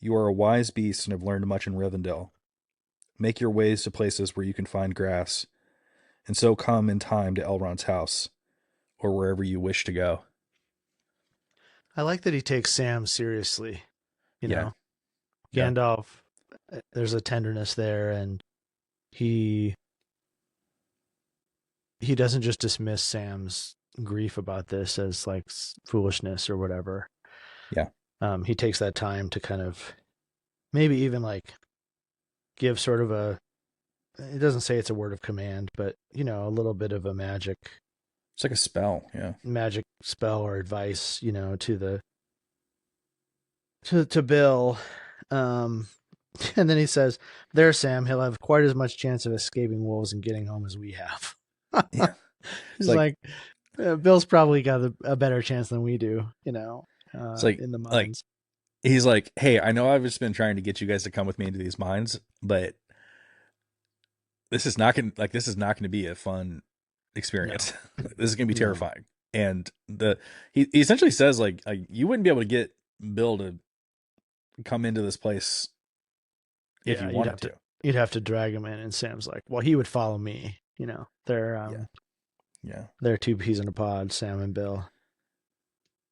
You are a wise beast and have learned much in Rivendell. Make your ways to places where you can find grass, and so come in time to Elrond's house, or wherever you wish to go. I like that he takes Sam seriously. You Yeah, know, yeah, Gandalf. There's a tenderness there, and he he doesn't just dismiss Sam's grief about this as like foolishness or whatever. yeah. He takes that time to kind of maybe even like give sort of a. It doesn't say it's a word of command, but a little bit of a It's like a spell. Yeah, magic spell or advice, to the to Bill. Um, and then he says, "There, Sam. He'll have quite as much chance of escaping wolves and getting home as we have." yeah. It's He's like like, Bill's probably got a better chance than we do, it's like in the like mines. he's like, hey, I know I've just been trying to get you guys to come with me into these mines, but this is not gonna be a fun No, experience. This is gonna be no, terrifying. And he essentially says like you wouldn't be able to get Bill to come into this place if yeah, you wanted to. you'd have to drag him in, and Sam's like, well, he would follow me. They're Yeah, yeah. they're two peas in a pod, Sam and Bill.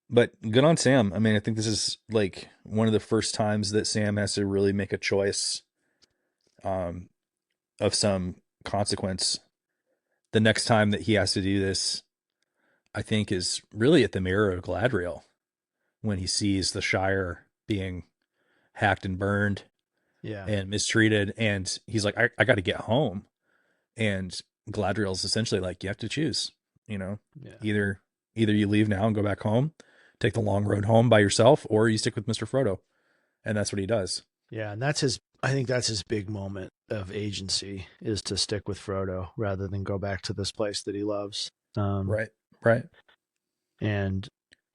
But good on Sam. I mean, I think this is like one of the first times that Sam has to really make a choice um, of some consequence. The next time that he has to do this, I think, is really at the Mirror of Gladriel when he sees the Shire being hacked and burned Yeah, and mistreated. And he's like, I got to get home. And Gladriel's essentially like, you have to choose, you know, yeah, either you leave now and go back home, take the long road home by yourself, or you stick with Mr. Frodo. And that's what he does. yeah. And that's his. I think that's his big moment of agency is to stick with Frodo rather than go back to this place that he loves. Right. Right. And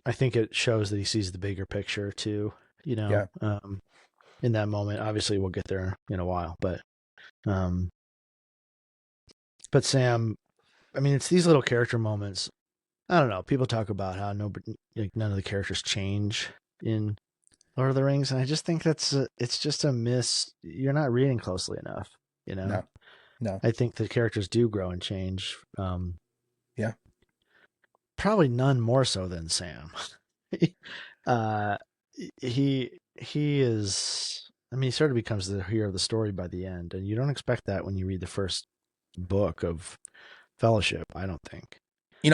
I think it shows that he sees the bigger picture too. Yeah. In that moment, obviously we'll get there in a while, um, but Sam, I mean, it's these little character moments. I don't know. People talk about how none of the characters change in Lord of the Rings, and I just think it's just a miss. You're not reading closely enough. You know, No. No. I think the characters do grow and change. Yeah. Probably none more so than Sam. uh, he is. I mean, he sort of becomes the hero of the story by the end, and you don't expect that when you read the first book of Fellowship. I don't think.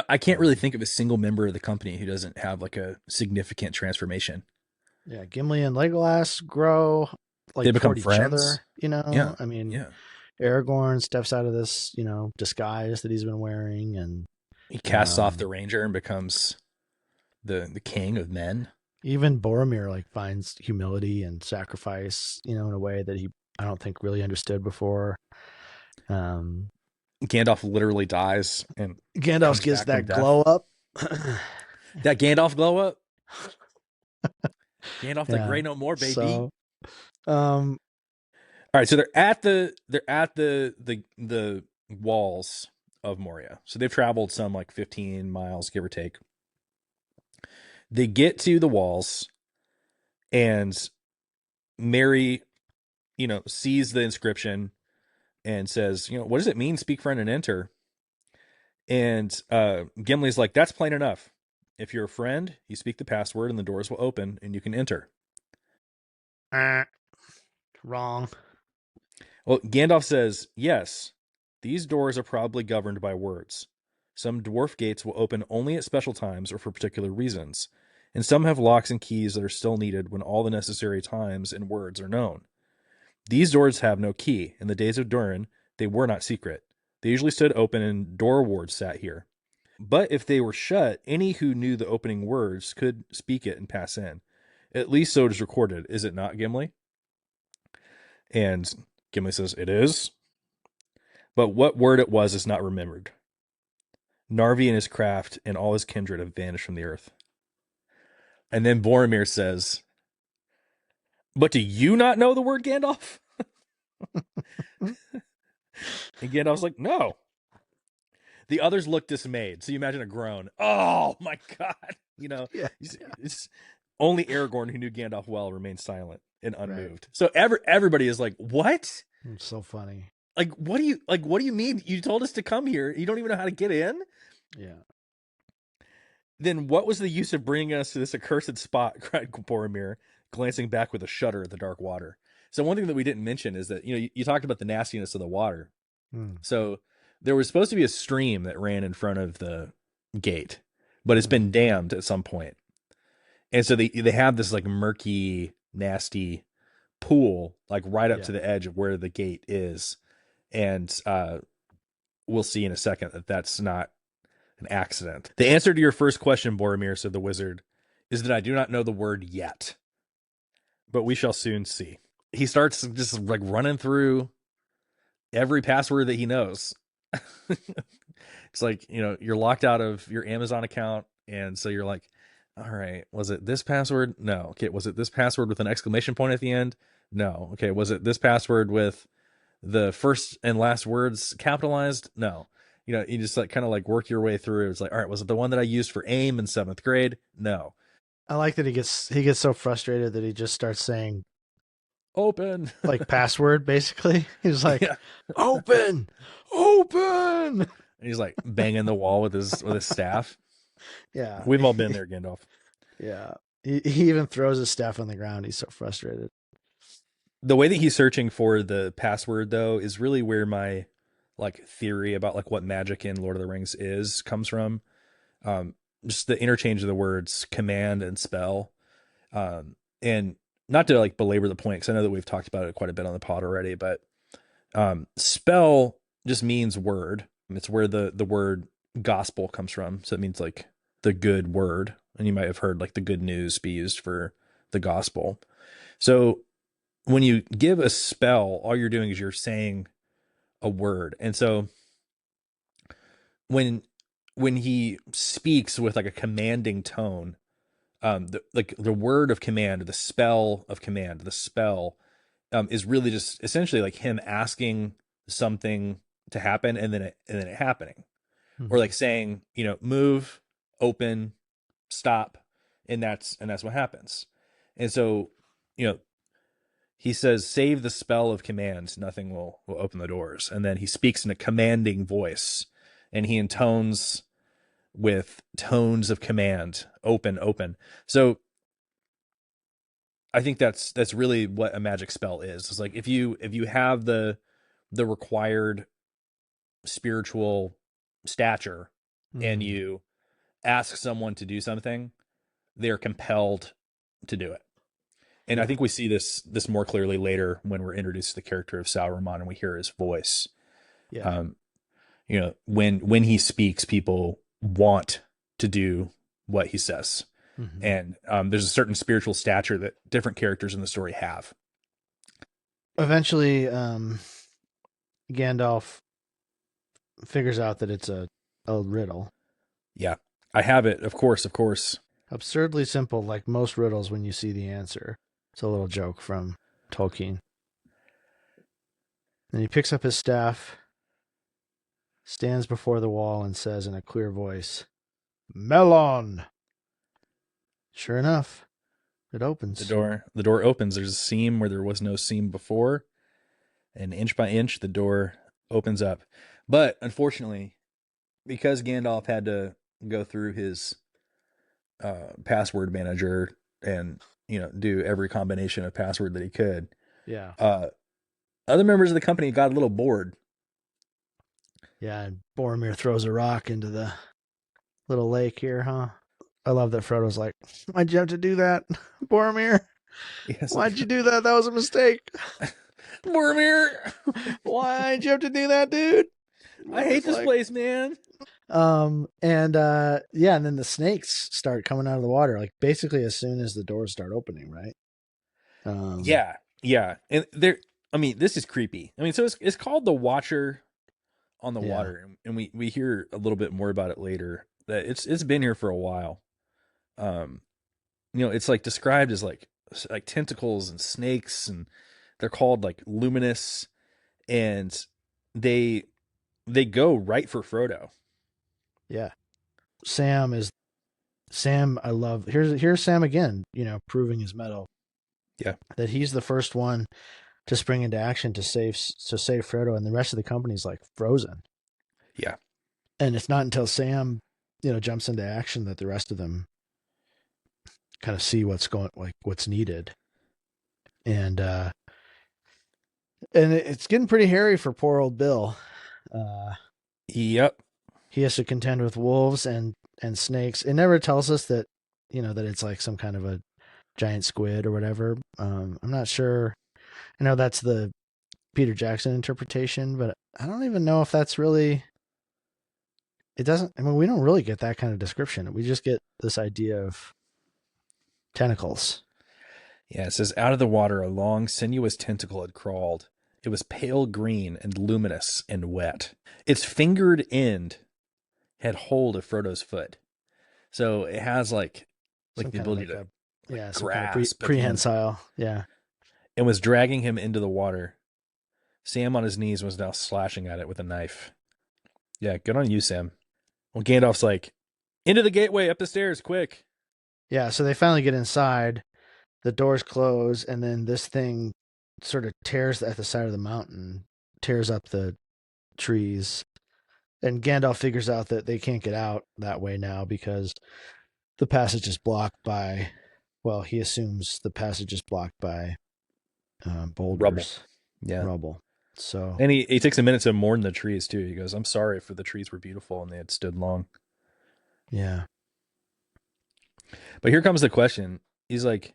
I can't really think of a single member of the company who doesn't have like a significant transformation. Yeah, Gimli and Legolas grow They like become toward each friends. other. You Yeah. know, I mean, Yeah. Aragorn steps out of this, disguise that he's been wearing, and He casts off the um, ranger and becomes the king of men. even Boromir like finds humility and sacrifice, in a way that he I don't think really understood before. Um, Gandalf literally dies and Gandalf comes gets back from that death. glow up. That Gandalf glow up. Gandalf the Yeah. Grey no more, baby. So, um, All right, so they're at the walls of Moria. So they've traveled some like 15 miles, give or take. They get to the walls, and Mary, sees the inscription and says, what does it mean? Speak, friend, and enter. And Gimli's like, that's plain enough. If you're a friend, you speak the password, and the doors will open, and you can enter. wrong. Well, Gandalf says, yes, these doors are probably governed by words. Some dwarf gates will open only at special times or for particular reasons, and some have locks and keys that are still needed when all the necessary times and words are known. These doors have no key. In the days of Durin, they were not secret. They usually stood open, and door wards sat here. But if they were shut, any who knew the opening words could speak it and pass in. At least so it is recorded, is it not, Gimli? And Gimli says, it is. But what word it was is not remembered. Narvi and his craft and all his kindred have vanished from the earth. And then Boromir says, but do you not know the word, Gandalf? And Gandalf's like, no. The others look dismayed. So you imagine a groan. Oh my God. Yeah. It's only Aragorn, who knew Gandalf well, remained silent and Right. unmoved. So everybody is like, what? It's so funny. What do you mean? You told us to come here. You don't even know how to get in? Yeah. Then what was the use of bringing us to this accursed spot? Cried Boromir, glancing back with a shudder at the dark water. So one thing that we didn't mention is that you talked about the nastiness of the water. Hmm. So there was supposed to be a stream that ran in front of the gate, but it's Hmm. been dammed at some point. And so they have this like murky, nasty pool like right up Yeah. to the edge of where the gate is. And we'll see in a second that that's not an accident. The answer to your first question, Boromir, said the wizard, is that I do not know the word yet, but we shall soon see. He starts just like running through every password that he knows. It's like, you're locked out of your Amazon account. And so you're like, all right, was it this password? No. Okay. Was it this password with an exclamation point at the end? No. Okay. Was it this password with the first and last words capitalized? No. You just like kind of like work your way through. It's like, all right, was it the one that I used for AIM in 7th grade? No. I like that he gets so frustrated that he just starts saying Open. like password basically. He's like, Yeah. open, open. And he's like banging the wall with his staff. Yeah. We've all been there, Gandalf. Yeah. He even throws his staff on the ground. He's so frustrated. The way that he's searching for the password though is really where my like theory about like what magic in Lord of the Rings is comes from. Um, just the interchange of the words command and spell. And not to like belabor the point, because I know that we've talked about it quite a bit on the pod already, but spell just means word. It's where the word gospel comes from. So it means like the good word. And you might have heard like the good news be used for the gospel. So when you give a spell, all you're doing is you're saying a word. And so when he speaks with like a commanding tone, the word of command, the spell of command, the spell is really just essentially like him asking something to happen and then it happening, or Mm-hmm. like saying, move, open, stop, and that's what happens. And so, you know, he says, save the spell of command, nothing will open the doors. And then he speaks in a commanding voice, and he intones with tones of command, open, open. So I think that's really what a magic spell is. It's like if you have the required spiritual stature, and you ask someone to do something, they're compelled to do it. And I think we see this more clearly later when we're introduced to the character of Sauron and we hear his voice. Yeah. When he speaks, people want to do what he says. Mm-hmm. And there's a certain spiritual stature that different characters in the story have. Eventually, Gandalf figures out that it's a riddle. Yeah, I have it. Of course. Absurdly simple, like most riddles when you see the answer. It's a little joke from Tolkien. And he picks up his staff, stands before the wall, and says in a clear voice, "Melon!" Sure enough, it opens. The door opens. There's a seam where there was no seam before. And inch by inch, the door opens up. But unfortunately, because Gandalf had to go through his password manager and do every combination of password that he could. Yeah. Other members of the company got a little bored. Yeah, and Boromir throws a rock into the little lake here, huh? I love that Frodo's like, "Why'd you have to do that, Boromir? Yes. Why'd you do that? That was a mistake. Boromir! Why'd you have to do that, dude? I hate this place, man." And then the snakes start coming out of the water, like basically as soon as the doors start opening, right? Yeah. And this is creepy. So it's called the Watcher on the Water, and we hear a little bit more about it later. That it's been here for a while. It's like described as like tentacles and snakes, and they're called like luminous, and they go right for Frodo. Yeah. Sam, I love, here's Sam again, proving his mettle. Yeah. That he's the first one to spring into action to save Frodo, and the rest of the company's like frozen. Yeah. And it's not until Sam, jumps into action that the rest of them kind of see what's needed. And it's getting pretty hairy for poor old Bill. Yep. He has to contend with wolves and snakes. It never tells us that, that it's like some kind of a giant squid or whatever. I'm not sure. I know that's the Peter Jackson interpretation, but I don't even know if that's really. It doesn't. We don't really get that kind of description. We just get this idea of tentacles. Yeah, it says, out of the water, a long, sinuous tentacle had crawled. It was pale green and luminous and wet. Its fingered end had hold of Frodo's foot. So it has like the ability to grasp. Prehensile. Yeah. And was dragging him into the water. Sam on his knees was now slashing at it with a knife. Yeah, good on you, Sam. Well, Gandalf's like, into the gateway, up the stairs, quick. Yeah, so they finally get inside. The doors close, and then this thing sort of tears at the side of the mountain, tears up the trees. And Gandalf figures out that they can't get out that way now because the passage is blocked by, he assumes the passage is blocked by boulders. Rubble. Yeah. Rubble. So, and he takes a minute to mourn the trees too. He goes, "I'm sorry for the trees were beautiful and they had stood long." Yeah. But here comes the question. He's like,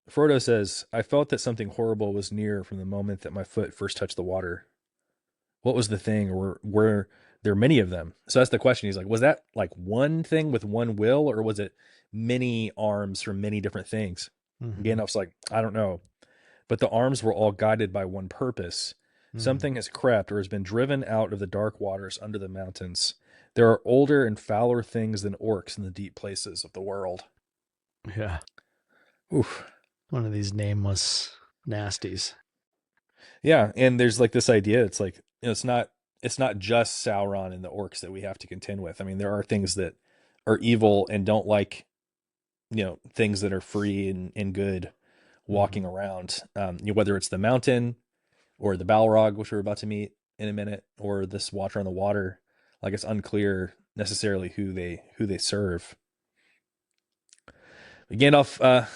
Frodo says, "I felt that something horrible was near from the moment that my foot first touched the water." What was the thing? Or were there many of them? So that's the question. He's like, was that like one thing with one will, or was it many arms from many different things? Mm-hmm. Gandalf's like, I don't know. But the arms were all guided by one purpose. Mm. Something has crept or has been driven out of the dark waters under the mountains. There are older and fouler things than orcs in the deep places of the world. Yeah. Oof. One of these nameless nasties. Yeah, and there's like this idea. It's like, it's not just Sauron and the orcs that we have to contend with. There are things that are evil and don't like, things that are free and good walking around, whether it's the mountain or the Balrog, which we're about to meet in a minute, or this Watcher on the Water. Like, it's unclear necessarily who they serve. Gandalf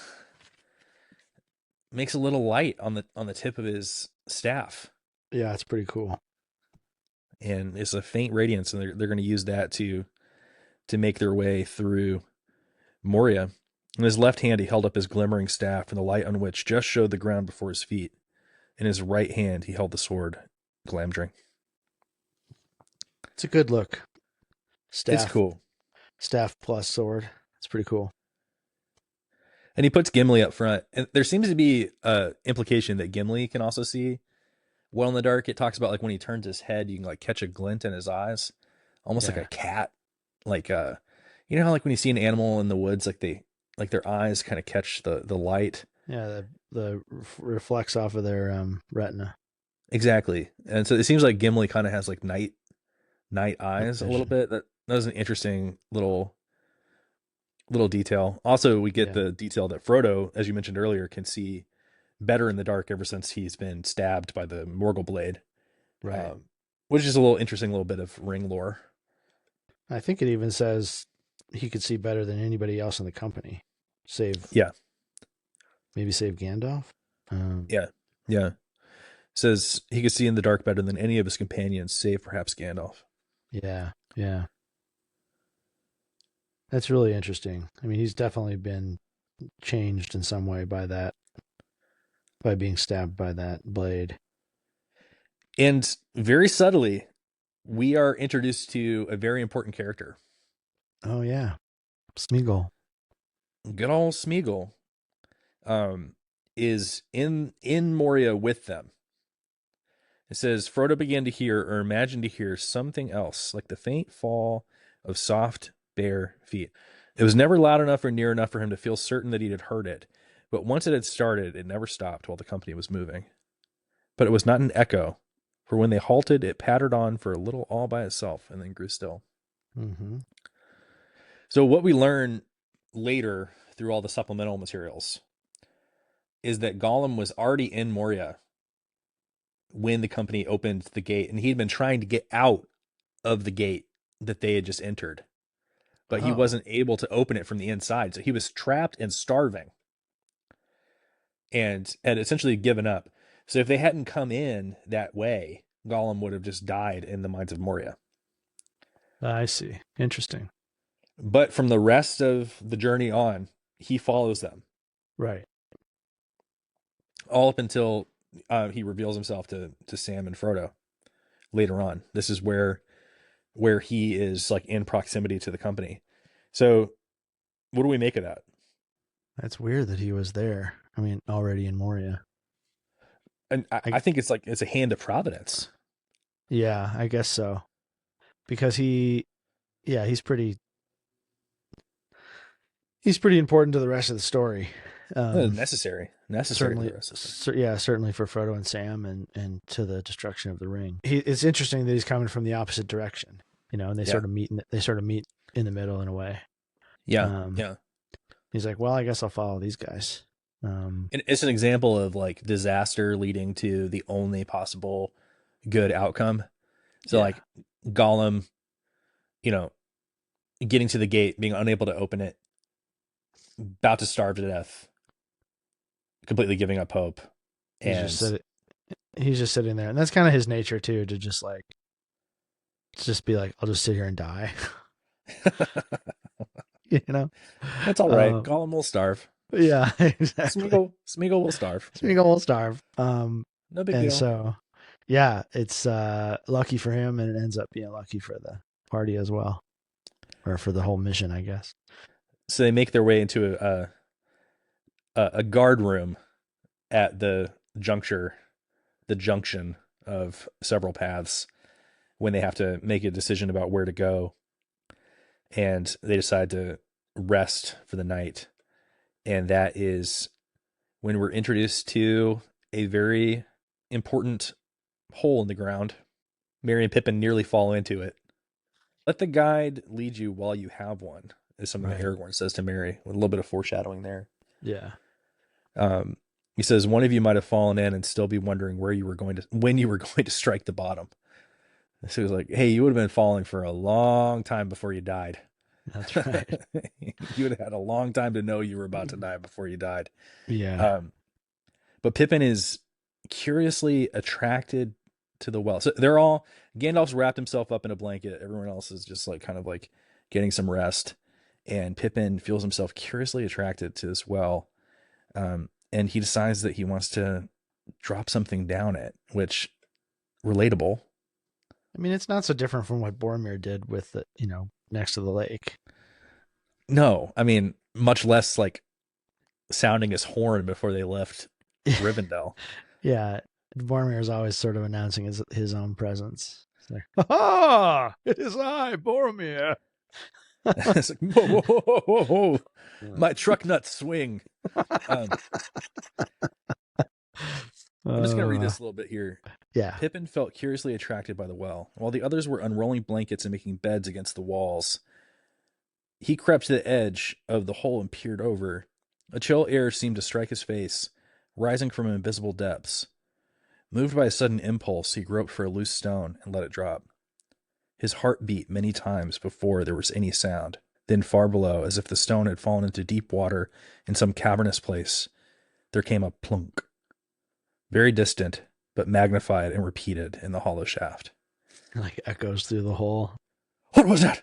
makes a little light on the tip of his staff. Yeah, it's pretty cool. And it's a faint radiance, and they're going to use that to to make their way through Moria. In his left hand, he held up his glimmering staff in the light on which just showed the ground before his feet. In his right hand, he held the sword, Glamdring. It's a good look. It's Staff, cool. staff plus sword. It's pretty cool. And he puts Gimli up front. And there seems to be a implication that Gimli can also see well in the dark. It talks about like when he turns his head, you can like catch a glint in his eyes, almost like Yeah. a cat. Like you know how like when you see an animal in the woods, like their eyes kind of catch the light. Yeah, the reflects off of their retina. Exactly. And so it seems like Gimli kind of has like night eyes a little Vision. bit. That was an interesting little detail. Also, we get Yeah. the detail that Frodo, as you mentioned earlier, can see better in the dark ever since he's been stabbed by the Morgul blade, Right. which is a little interesting little bit of ring lore. I think it even says he could see better than anybody else in the company, save Yeah, save Gandalf. yeah, yeah. Says he could see in the dark better than any of his companions, save perhaps Gandalf. Yeah, yeah. That's really interesting. I mean, he's definitely been changed in some way by that, by being stabbed by that blade. And very subtly, we are introduced to a very important character. Oh yeah, Smeagol. Good old Smeagol is in Moria with them. It says Frodo began to hear or imagined to hear something else, like the faint fall of soft, bare feet. It was never loud enough or near enough for him to feel certain that he had heard it, but once it had started, it never stopped while the company was moving. But it was not an echo, for when they halted, it pattered on for a little all by itself and then grew still. Mm-hmm. So what we learn later through all the supplemental materials is that Gollum was already in Moria when the company opened the gate, and he'd been trying to get out of the gate that they had just entered, but he Oh, wasn't able to open it from the inside. So he was trapped and starving and had essentially given up. So if they hadn't come in that way, Gollum would have just died in the mines of Moria. I see. Interesting. But from the rest of the journey on, he follows them Right. all up until he reveals himself to Sam and Frodo later on. This is where he is like in proximity to the company. So what do we make of that? That's weird that he was there. I mean, already in Moria. And I think it's like it's a hand of providence. Yeah, I guess so. Because he's pretty important to the rest of the story. Necessary for Certainly, the rest of the yeah, certainly for Frodo and Sam, and to the destruction of the ring. It's interesting that he's coming from the opposite direction, and they yeah sort of meet. They sort of meet in the middle in a way. yeah Um, yeah. he's like, well, I guess I'll follow these guys. And it's an example of like disaster leading to the only possible good outcome. So Yeah. like Gollum, you know, getting to the gate, being unable to open it, about to starve to death, completely giving up hope, He's just and he's just sitting there, and that's kind of his nature too, to just be like, I'll just sit here and die. you know. that's all right. Gollum will starve. Yeah, exactly. Smeagol will starve. Smeagol will starve. No big And deal. so, yeah, it's lucky for him, and it ends up being lucky for the party as well, or for the whole mission, I guess. So they make their way into a guard room at the junction of several paths when they have to make a decision about where to go, and they decide to rest for the night. And that is when we're introduced to a very important hole in the ground. Merry and Pippin nearly fall into it. Let the guide lead you while you have one, is something that Right. Aragorn says to Merry, with a little bit of foreshadowing there. Yeah. He says one of you might have fallen in and still be wondering when you were going to strike the bottom. So he was like, hey, you would have been falling for a long time before you died. That's right. You would have had a long time to know you were about to die before you died. Yeah. But Pippin is curiously attracted to the well. So Gandalf's wrapped himself up in a blanket. Everyone else is just like kind of like getting some rest, and Pippin feels himself curiously attracted to this well, and he decides that he wants to drop something down it, which relatable. I mean, it's not so different from what Boromir did with the, next to the lake. No, I mean much less like sounding his horn before they left Rivendell. Yeah, Boromir is always sort of announcing his own presence. It's like, ha! It is I, Boromir. It's like, whoa, whoa, whoa, whoa, whoa, whoa. My truck nuts swing. Um, I'm just going to read this a little bit here. Yeah. Pippin felt curiously attracted by the well. While the others were unrolling blankets and making beds against the walls, he crept to the edge of the hole and peered over. A chill air seemed to strike his face, rising from invisible depths. Moved by a sudden impulse, he groped for a loose stone and let it drop. His heart beat many times before there was any sound. Then far below, as if the stone had fallen into deep water in some cavernous place, there came a plunk. Very distant, but magnified and repeated in the hollow shaft. Like echoes through the hole. What was that?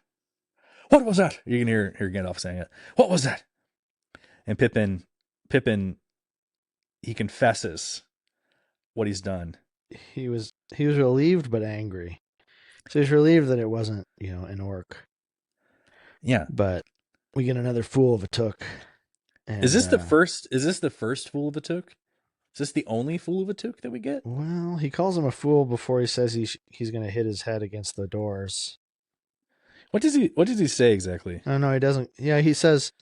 What was that? You can hear Gandalf saying it. What was that? And Pippin, he confesses what he's done. He was relieved but angry. So he's relieved that it wasn't, an orc. Yeah. But we get another fool of a took. And, is this the first fool of a took? Is this the only fool of a took that we get? Well, he calls him a fool before he says he's going to hit his head against the doors. What does he say exactly? Oh no, he doesn't. Yeah, he says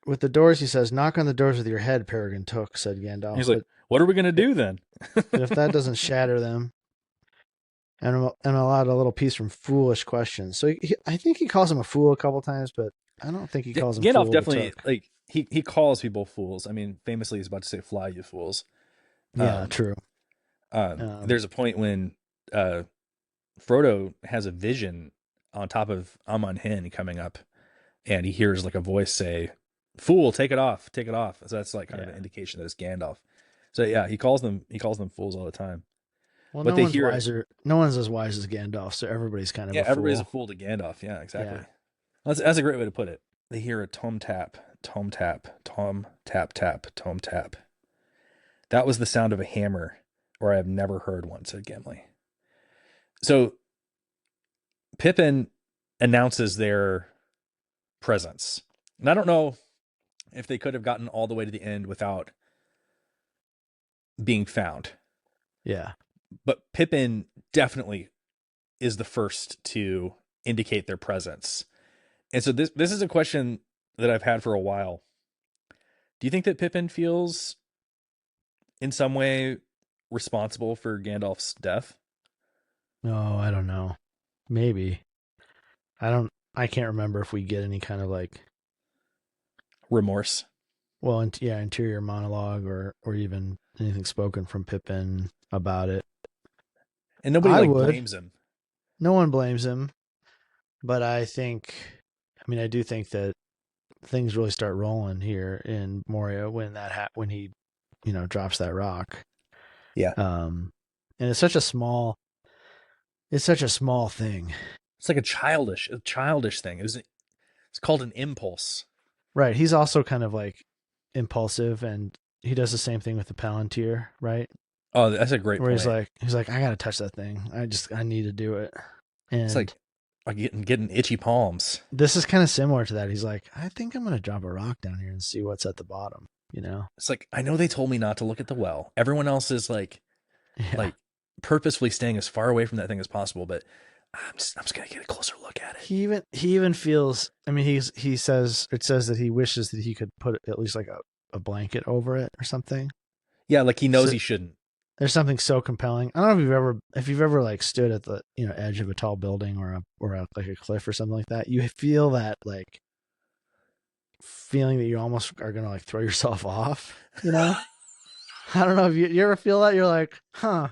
with the doors. He says, "Knock on the doors with your head, Peregrine Took," said Gandalf. He's like, "What are we gonna do then?" But if that doesn't shatter them, and allowed a little piece from foolish questions. So I think he calls him a fool a couple times, but I don't think he calls him. Gandalf fool definitely like he calls people fools. I mean, famously, he's about to say, "Fly, you fools." Yeah, true. There's a point when Frodo has a vision on top of Amon Hen coming up, and he hears like a voice say, "Fool, take it off, take it off." So that's like kind of an indication that it's Gandalf. So yeah, he calls them fools all the time. Well, but no one's wiser. No one's as wise as Gandalf, so everybody's kind of a fool. Everybody's a fool to Gandalf. Yeah, exactly. Yeah. That's a great way to put it. They hear a tom tap, tom tap, tom tap tap, tom tap. That was the sound of a hammer, or I have never heard one, said Gimli. So Pippin announces their presence. And I don't know if they could have gotten all the way to the end without being found. Yeah. But Pippin definitely is the first to indicate their presence. And so this is a question that I've had for a while. Do you think that Pippin feels in some way responsible for Gandalf's death? No, I don't know. Maybe. I can't remember if we get any kind of like remorse. Well, interior monologue or even anything spoken from Pippin about it. And nobody blames him. No one blames him. But I do think that things really start rolling here in Moria when he, drops that rock. Yeah. And it's such a small thing. It's like a childish thing. It's called an impulse. Right. He's also kind of like impulsive, and he does the same thing with the Palantir, right? Oh, that's a great point. Where he's like, I gotta touch that thing. I need to do it. And it's like getting itchy palms. This is kind of similar to that. He's like, I think I'm gonna drop a rock down here and see what's at the bottom. It's like, I know they told me not to look at the well. Everyone else is like purposefully staying as far away from that thing as possible, but I'm just gonna get a closer look at it. He even feels. I mean, it says that he wishes that he could put at least like a blanket over it or something. Yeah, like he knows he shouldn't. There's something so compelling. I don't know if you've ever like stood at the edge of a tall building or like a cliff or something like that. You feel that like feeling that you almost are gonna like throw yourself off. I don't know if you ever feel that. You're like, huh.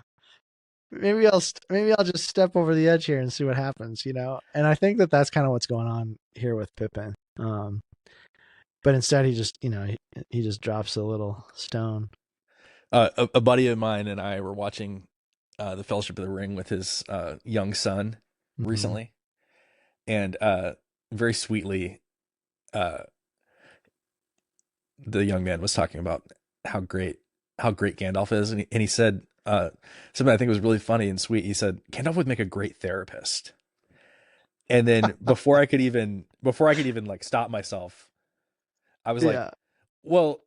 Maybe I'll just step over the edge here and see what happens, And I think that that's kind of what's going on here with Pippin. But instead he just, he just drops a little stone. A buddy of mine and I were watching the Fellowship of the Ring with his young son recently, And very sweetly, uh, the young man was talking about how great Gandalf is, and he said something I think was really funny and sweet. He said Gandalf would make a great therapist. And then before I could even like stop myself, I was like, Yeah. well,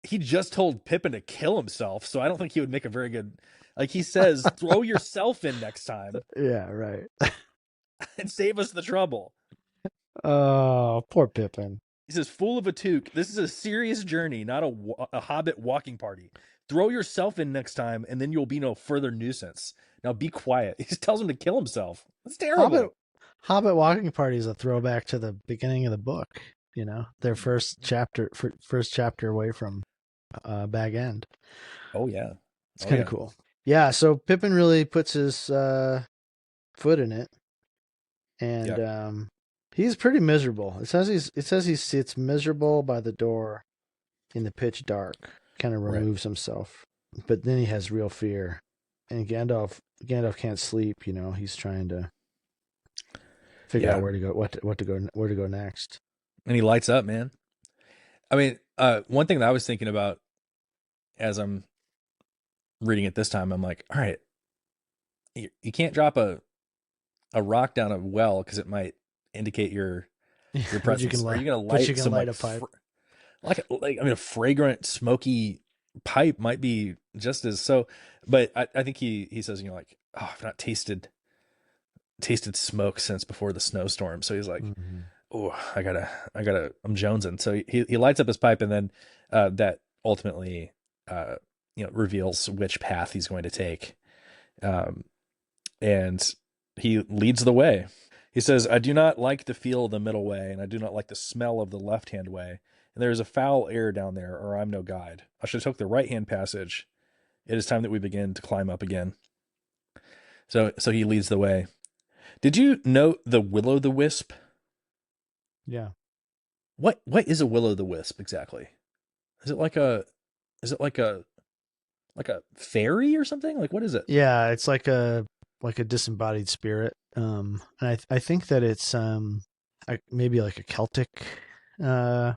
he just told Pippin to kill himself, so I don't think he would make a very good. Like he says, throw yourself in next time Yeah, right. and save us the trouble. Oh, poor Pippin. He says, "Fool of a toque, this is a serious journey, not a hobbit walking party. Throw yourself in next time, and then you'll be no further nuisance. Now be quiet." He just tells him to kill himself. That's Hobbit terrible. Hobbit walking party is a throwback to the beginning of the book. You know, their first chapter away from Bag End. Oh yeah, It's oh kind of yeah, cool. Yeah, so Pippin really puts his foot in it, and yeah, he's pretty miserable. It says he sits miserable by the door in the pitch dark, kind of right, removes himself. But then he has real fear, and Gandalf can't sleep. You know, he's trying to figure out yeah. where to go, where to go next. And he lights up, man. I mean, one thing that I was thinking about as I'm reading it this time, I'm like, all right, you can't drop a rock down a well because it might indicate your but you presence. can Are light, you gonna but you light can some light like a pipe. like I mean a fragrant smoky pipe might be just as so, but I think he says, like, oh, I've not tasted smoke since before the snowstorm. So he's like, Mm-hmm. oh, I'm jonesing. So he lights up his pipe, and then that ultimately uh reveals which path he's going to take. Um and he leads the way. He says, I do not like to feel the middle way, and I do not like the smell of the left hand way. And there is a foul air down there, or I'm no guide. I should have took the right hand passage. It is time that we begin to climb up again. So he leads the way. Did you know the will-o'-the-wisp? Yeah. What is a will-o'-the-wisp exactly? Is it like a is it like a fairy or something? Like what is it? Yeah, it's like a disembodied spirit. And I think that it's maybe like a Celtic uh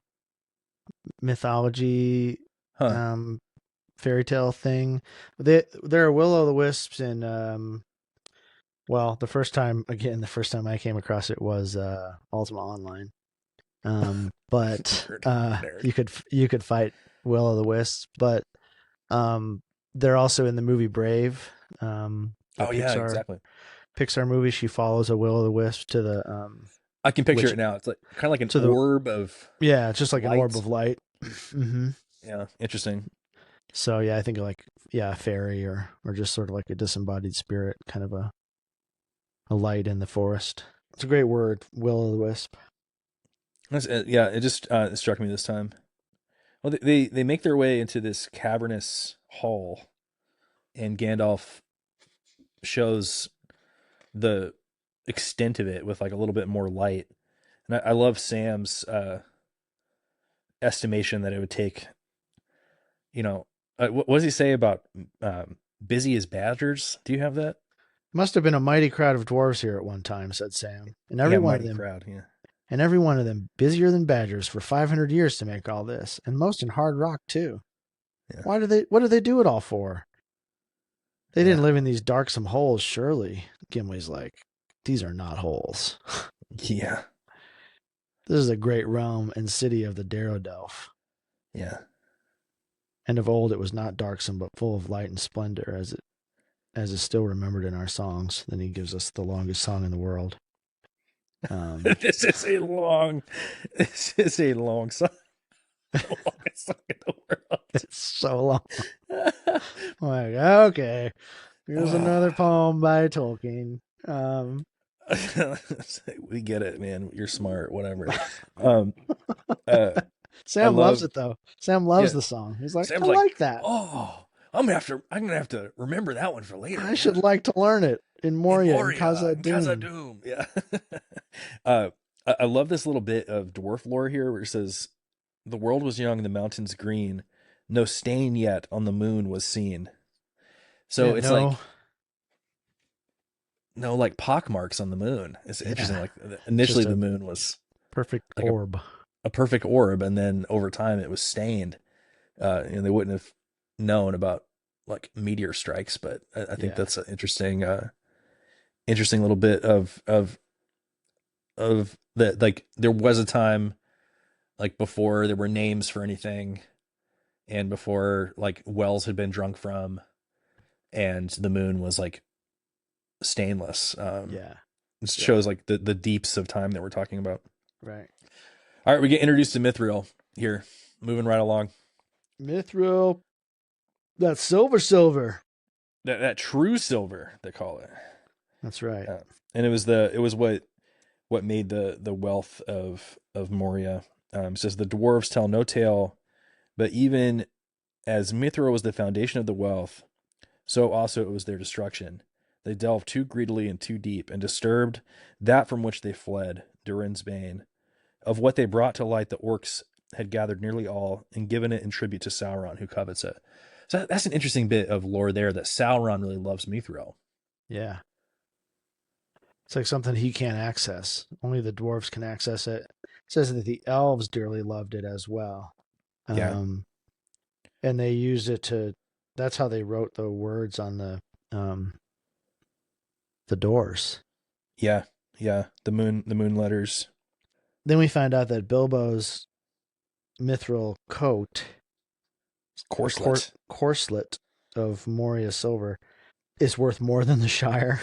mythology Huh. um fairy tale thing. There are will o' the wisps in well, the first time I came across it was Ultima Online. But Nerd. Nerd. you could fight will o' the wisps, but um they're also in the movie Brave, the Oh yeah, exactly. Pixar movie. She follows a will o' the wisp to the I can picture which it now. It's like kind of like an to the orb of yeah, it's just like an orb light. of light. hmm Yeah, interesting. So yeah, I think like yeah, a fairy or just sort of like a disembodied spirit, kind of a light in the forest. It's a great word, will o' the wisp. Yeah, it just it struck me this time. Well, they make their way into this cavernous hall, and Gandalf shows the extent of it with like a little bit more light. And I love Sam's estimation that it would take. You know, what does he say about busy as badgers? Do you have that? Must have been a mighty crowd of dwarves here at one time, said Sam, Yeah, mighty crowd. Yeah, and every one of them busier than badgers for 500 years to make all this, and most in hard rock too. yeah, What do they do it all for? They yeah, didn't live in these darksome holes, surely. Gimli's like, these are not holes. yeah, This is a great realm and city of the Darodelf. yeah. And of old it was not darksome, but full of light and splendor, as is still remembered in our songs. Then he gives us the longest song in the world. this is a long, this is a long song. The longest song in the It's so long. world. I'm like, okay, here's another Ah. poem by Tolkien. We get it, man. You're smart. Whatever. Um. Uh. I Sam loves love. it though. Sam loves Yeah. the song. He's like, I Sam's like, like that. oh, I'm gonna have to remember that one for later, I man. should like to learn it in In Moria in Moria, Khazad in Dûm. Khazad-dûm. Yeah. uh. I love this little bit of dwarf lore here, where it says, "The world was young, the mountains green, no stain yet on the moon was seen." So Yeah, it's no, like no like pock marks on the moon. It's interesting. Yeah, Like it's initially just the a moon was perfect like orb. a perfect orb, and then over time it was stained. And they wouldn't have known about like meteor strikes, but I think Yeah, that's an interesting little bit of that. Like there was a time like before there were names for anything, and before like wells had been drunk from, and the moon was like stainless. yeah, It yeah. shows like the deeps of time that we're talking about. Right. All right, we get introduced to Mithril here, moving right along. Mithril, that's silver. That true silver they call it. That's right. And it was what made the wealth of Moria. It says the dwarves tell no tale, but even as Mithra was the foundation of the wealth, so also it was their destruction. They delved too greedily and too deep, and disturbed that from which they fled, Durin's bane. Of what they brought to light, the orcs had gathered nearly all and given it in tribute to Sauron, who covets it. So that's an interesting bit of lore there that Sauron really loves Mithril. Yeah. It's like something he can't access. Only the dwarves can access it. It says that the elves dearly loved it as well. Yeah, Um, and they used it to, that's how they wrote the words on um, the doors. yeah, yeah. The moon letters. Then we find out that Bilbo's mithril coat, or Corselet. corselet of Moria silver, is worth more than the Shire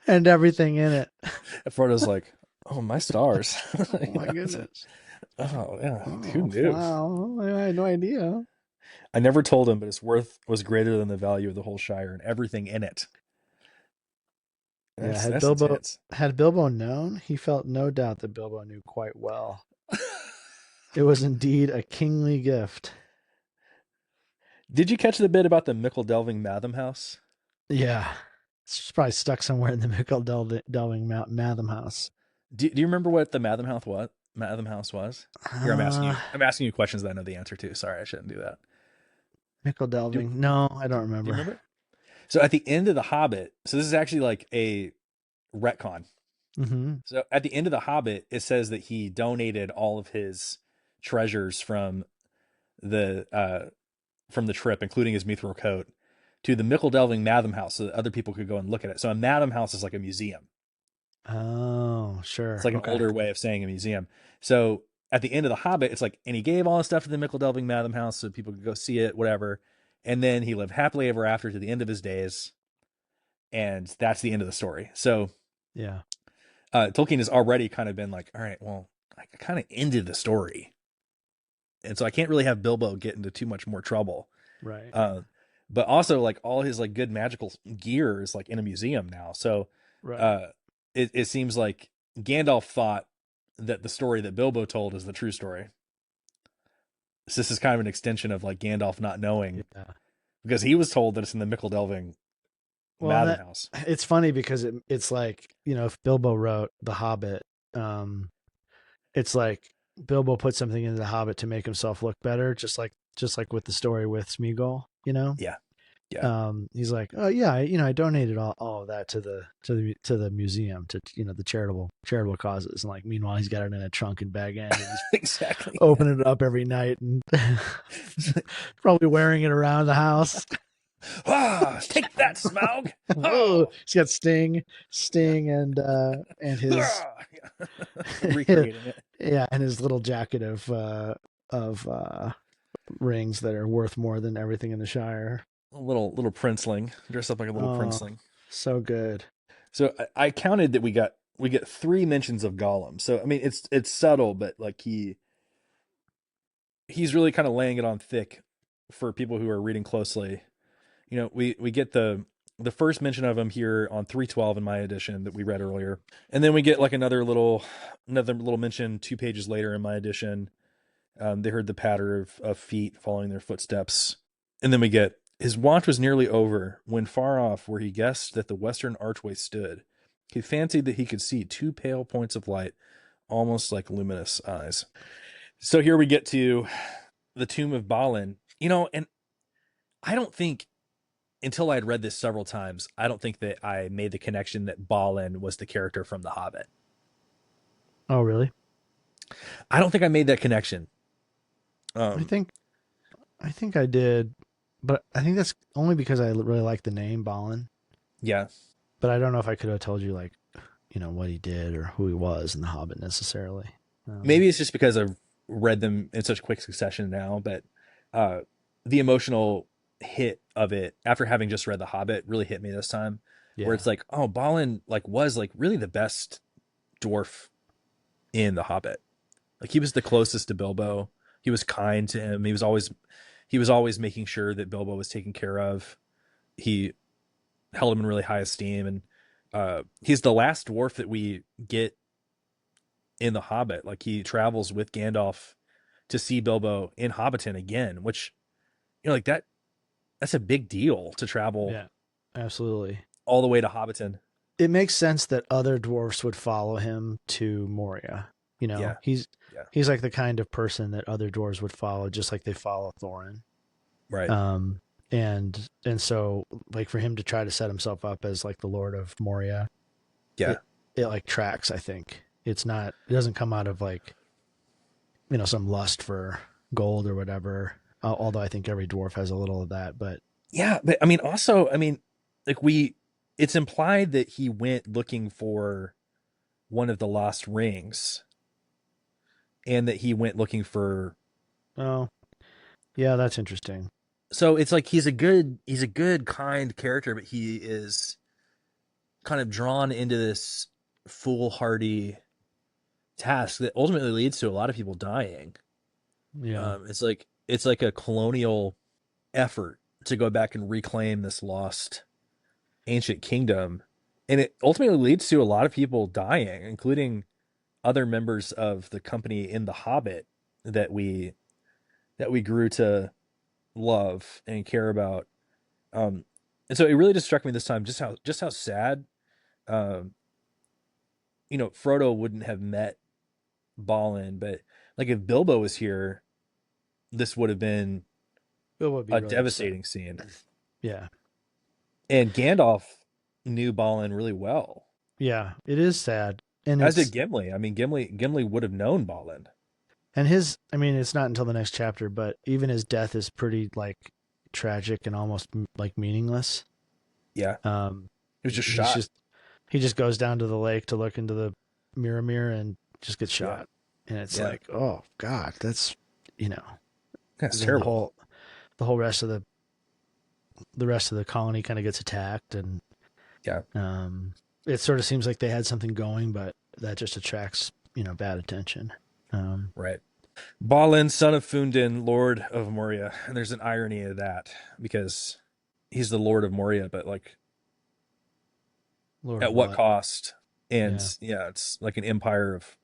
and everything in it. Frodo's like, oh my stars. Oh my goodness. Oh yeah, who Oh, knew? wow. I had no idea. I never told him, but its worth was greater than the value of the whole Shire and everything in it. Yeah, That's intense. had Bilbo known, he felt no doubt that Bilbo knew quite well. It was indeed a kingly gift. Did you catch the bit about the Mickle Delving Matham house? Yeah. It's probably stuck somewhere in the Mickle Delving Matham house. Do you remember what the Matham house was? Matham house was? Here, Uh, I'm asking you questions that I know the answer to. Sorry, I shouldn't do that. Mickle Do Delving. No, I don't Do you remember. remember? So at the end of the Hobbit, so this is actually like a retcon. Mm-hmm. So at the end of the Hobbit, it says that he donated all of his treasures the from the trip, including his mithril coat, to the Mickle Delving Matham House, so that other people could go and look at it. So a Matham House is like a museum. Oh, It's sure. like an Okay. older way of saying a museum. So at the end of the Hobbit, it's like, and he gave all his stuff to the Mickle Delving Matham House so people could go see it, whatever. And then he lived happily ever after to the end of his days, and that's the end of the story. So Yeah. Tolkien has already kind of been like, all right, well, I kind of ended the story, and so I can't really have Bilbo get into too much more trouble. Right. Uh, but also like all his like good magical gear is like in a museum now. So Right. uh, it seems like Gandalf thought that the story that Bilbo told is the true story. So this is kind of an extension of like Gandalf not knowing Yeah. because he was told that it's in the Mickle Delving Well, and Matham that House. it's funny because it's like, if Bilbo wrote The Hobbit, um, it's like Bilbo put something into The Hobbit to make himself look better, just like with the story with Smeagol. Yeah, yeah, He's like, oh yeah, I donated all of that to the museum, to the charitable causes, and like meanwhile he's got it in a trunk and bag end, and he's exactly. opening it up every night and probably wearing it around the house. Take that, Smaug. Whoa, he's got Sting, and his Recreating it. yeah, and his little jacket of rings that are worth more than everything in the Shire. A little princeling, dressed up like a little Oh, princeling. so good. So I counted that we get three mentions of Gollum. So I mean it's subtle, but like he's really kind of laying it on thick for people who are reading closely. We get the first mention of him here on 312 in my edition that we read earlier, and then we get like another little mention 2 pages later in my edition. They heard the patter of feet following their footsteps, and then we get his watch was nearly over when far off where he guessed that the western archway stood, he fancied that he could see two pale points of light, almost like luminous eyes. So here we get to the tomb of Balin, and I don't think until I had read this several times, I don't think that I made the connection that Balin was the character from The Hobbit. Oh, really? I don't think I made that connection. I Um, think I think I did, but I think that's only because I really like the name Balin. yeah, But I don't know if I could have told you like, what he did or who he was in The Hobbit necessarily. maybe it's just because I've read them in such quick succession now, but uh, the emotional hit of it after having just read The Hobbit really hit me this time, where Yeah. it's like, oh, Balin like was like really the best dwarf in The Hobbit. Like he was the closest to Bilbo. He was kind to him. He was always making sure that Bilbo was taken care of. He held him in really high esteem, and he's the last dwarf that we get in The Hobbit. Like he travels with Gandalf to see Bilbo in Hobbiton again, which like that's a big deal to travel Yeah. Absolutely. all the way to Hobbiton. It makes sense that other dwarfs would follow him to Moria. Yeah, He's yeah, he's like the kind of person that other dwarves would follow, just like they follow Thorin. right. Um, and so like for him to try to set himself up as like the Lord of Moria, Yeah, it like tracks. I think it's not. It doesn't come out of like some lust for gold or whatever. Although I think every dwarf has a little of that, but yeah, but I mean, also, I mean, like it's implied that he went looking for one of the lost rings, and that he went looking for. oh yeah, that's interesting. So it's like he's a good, kind character, but he is kind of drawn into this foolhardy task that ultimately leads to a lot of people dying. Yeah, It's like a colonial effort to go back and reclaim this lost ancient kingdom, and it ultimately leads to a lot of people dying, including other members of the company in The Hobbit that we grew to love and care about. And so it really just struck me this time just how sad um Frodo wouldn't have met Balin, but like if Bilbo was here, this would have been it would be a really upset. devastating scene. Yeah, And Gandalf knew Balin really well, yeah, it is sad, and as did Gimli. I mean, Gimli would have known Balin. his. I mean, it's not until the next chapter, but even his death is pretty like tragic and almost like meaningless. Yeah, Um, he was just he's shot. just he just goes down to the lake to look into the mirror and just gets Yeah, shot, and it's yeah, like, oh God, that's you know. that's Then the terrible. whole rest of the colony kind of gets attacked, and Yeah, it sort of seems like they had something going, but that just attracts bad attention. Um, right. Balin, son of Fundin, Lord of Moria, and there's an irony of that because he's the Lord of Moria, but like Lord at of what what? cost? And Yeah, yeah, it's like an empire of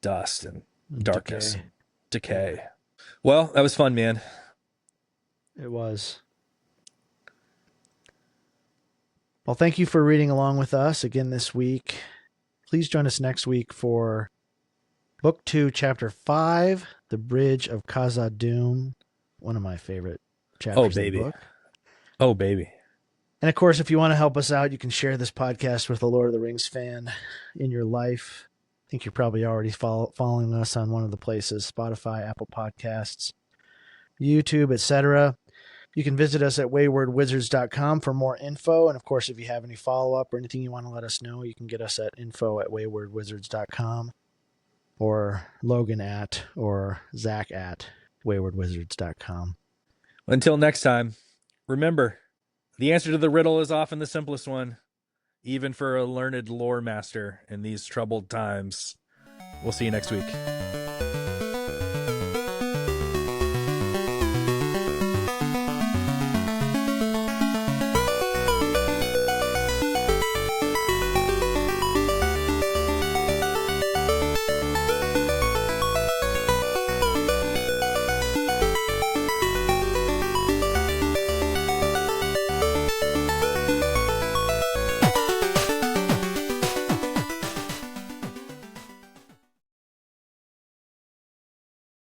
dust and darkness decay. and Yeah, decay. Well, that was fun, man. it was. Well, thank you for reading along with us again this week. Please join us next week for Book 2, Chapter 5, The Bridge of Khazad-dûm, one of my favorite Oh chapters of the baby. book. Oh baby. And of course, if you want to help us out, you can share this podcast with a Lord of the Rings fan in your life. I think you're probably already following us on one of the places: Spotify, Apple Podcasts, YouTube, etc. You can visit us at waywardwizards.com for more info. And of course, if you have any follow up or anything you want to let us know, you can get us at info@waywardwizards.com, or Logan or Zach at waywardwizards.com. Until next time, remember, the answer to the riddle is often the simplest one, even for a learned lore master in these troubled times. We'll see you next week.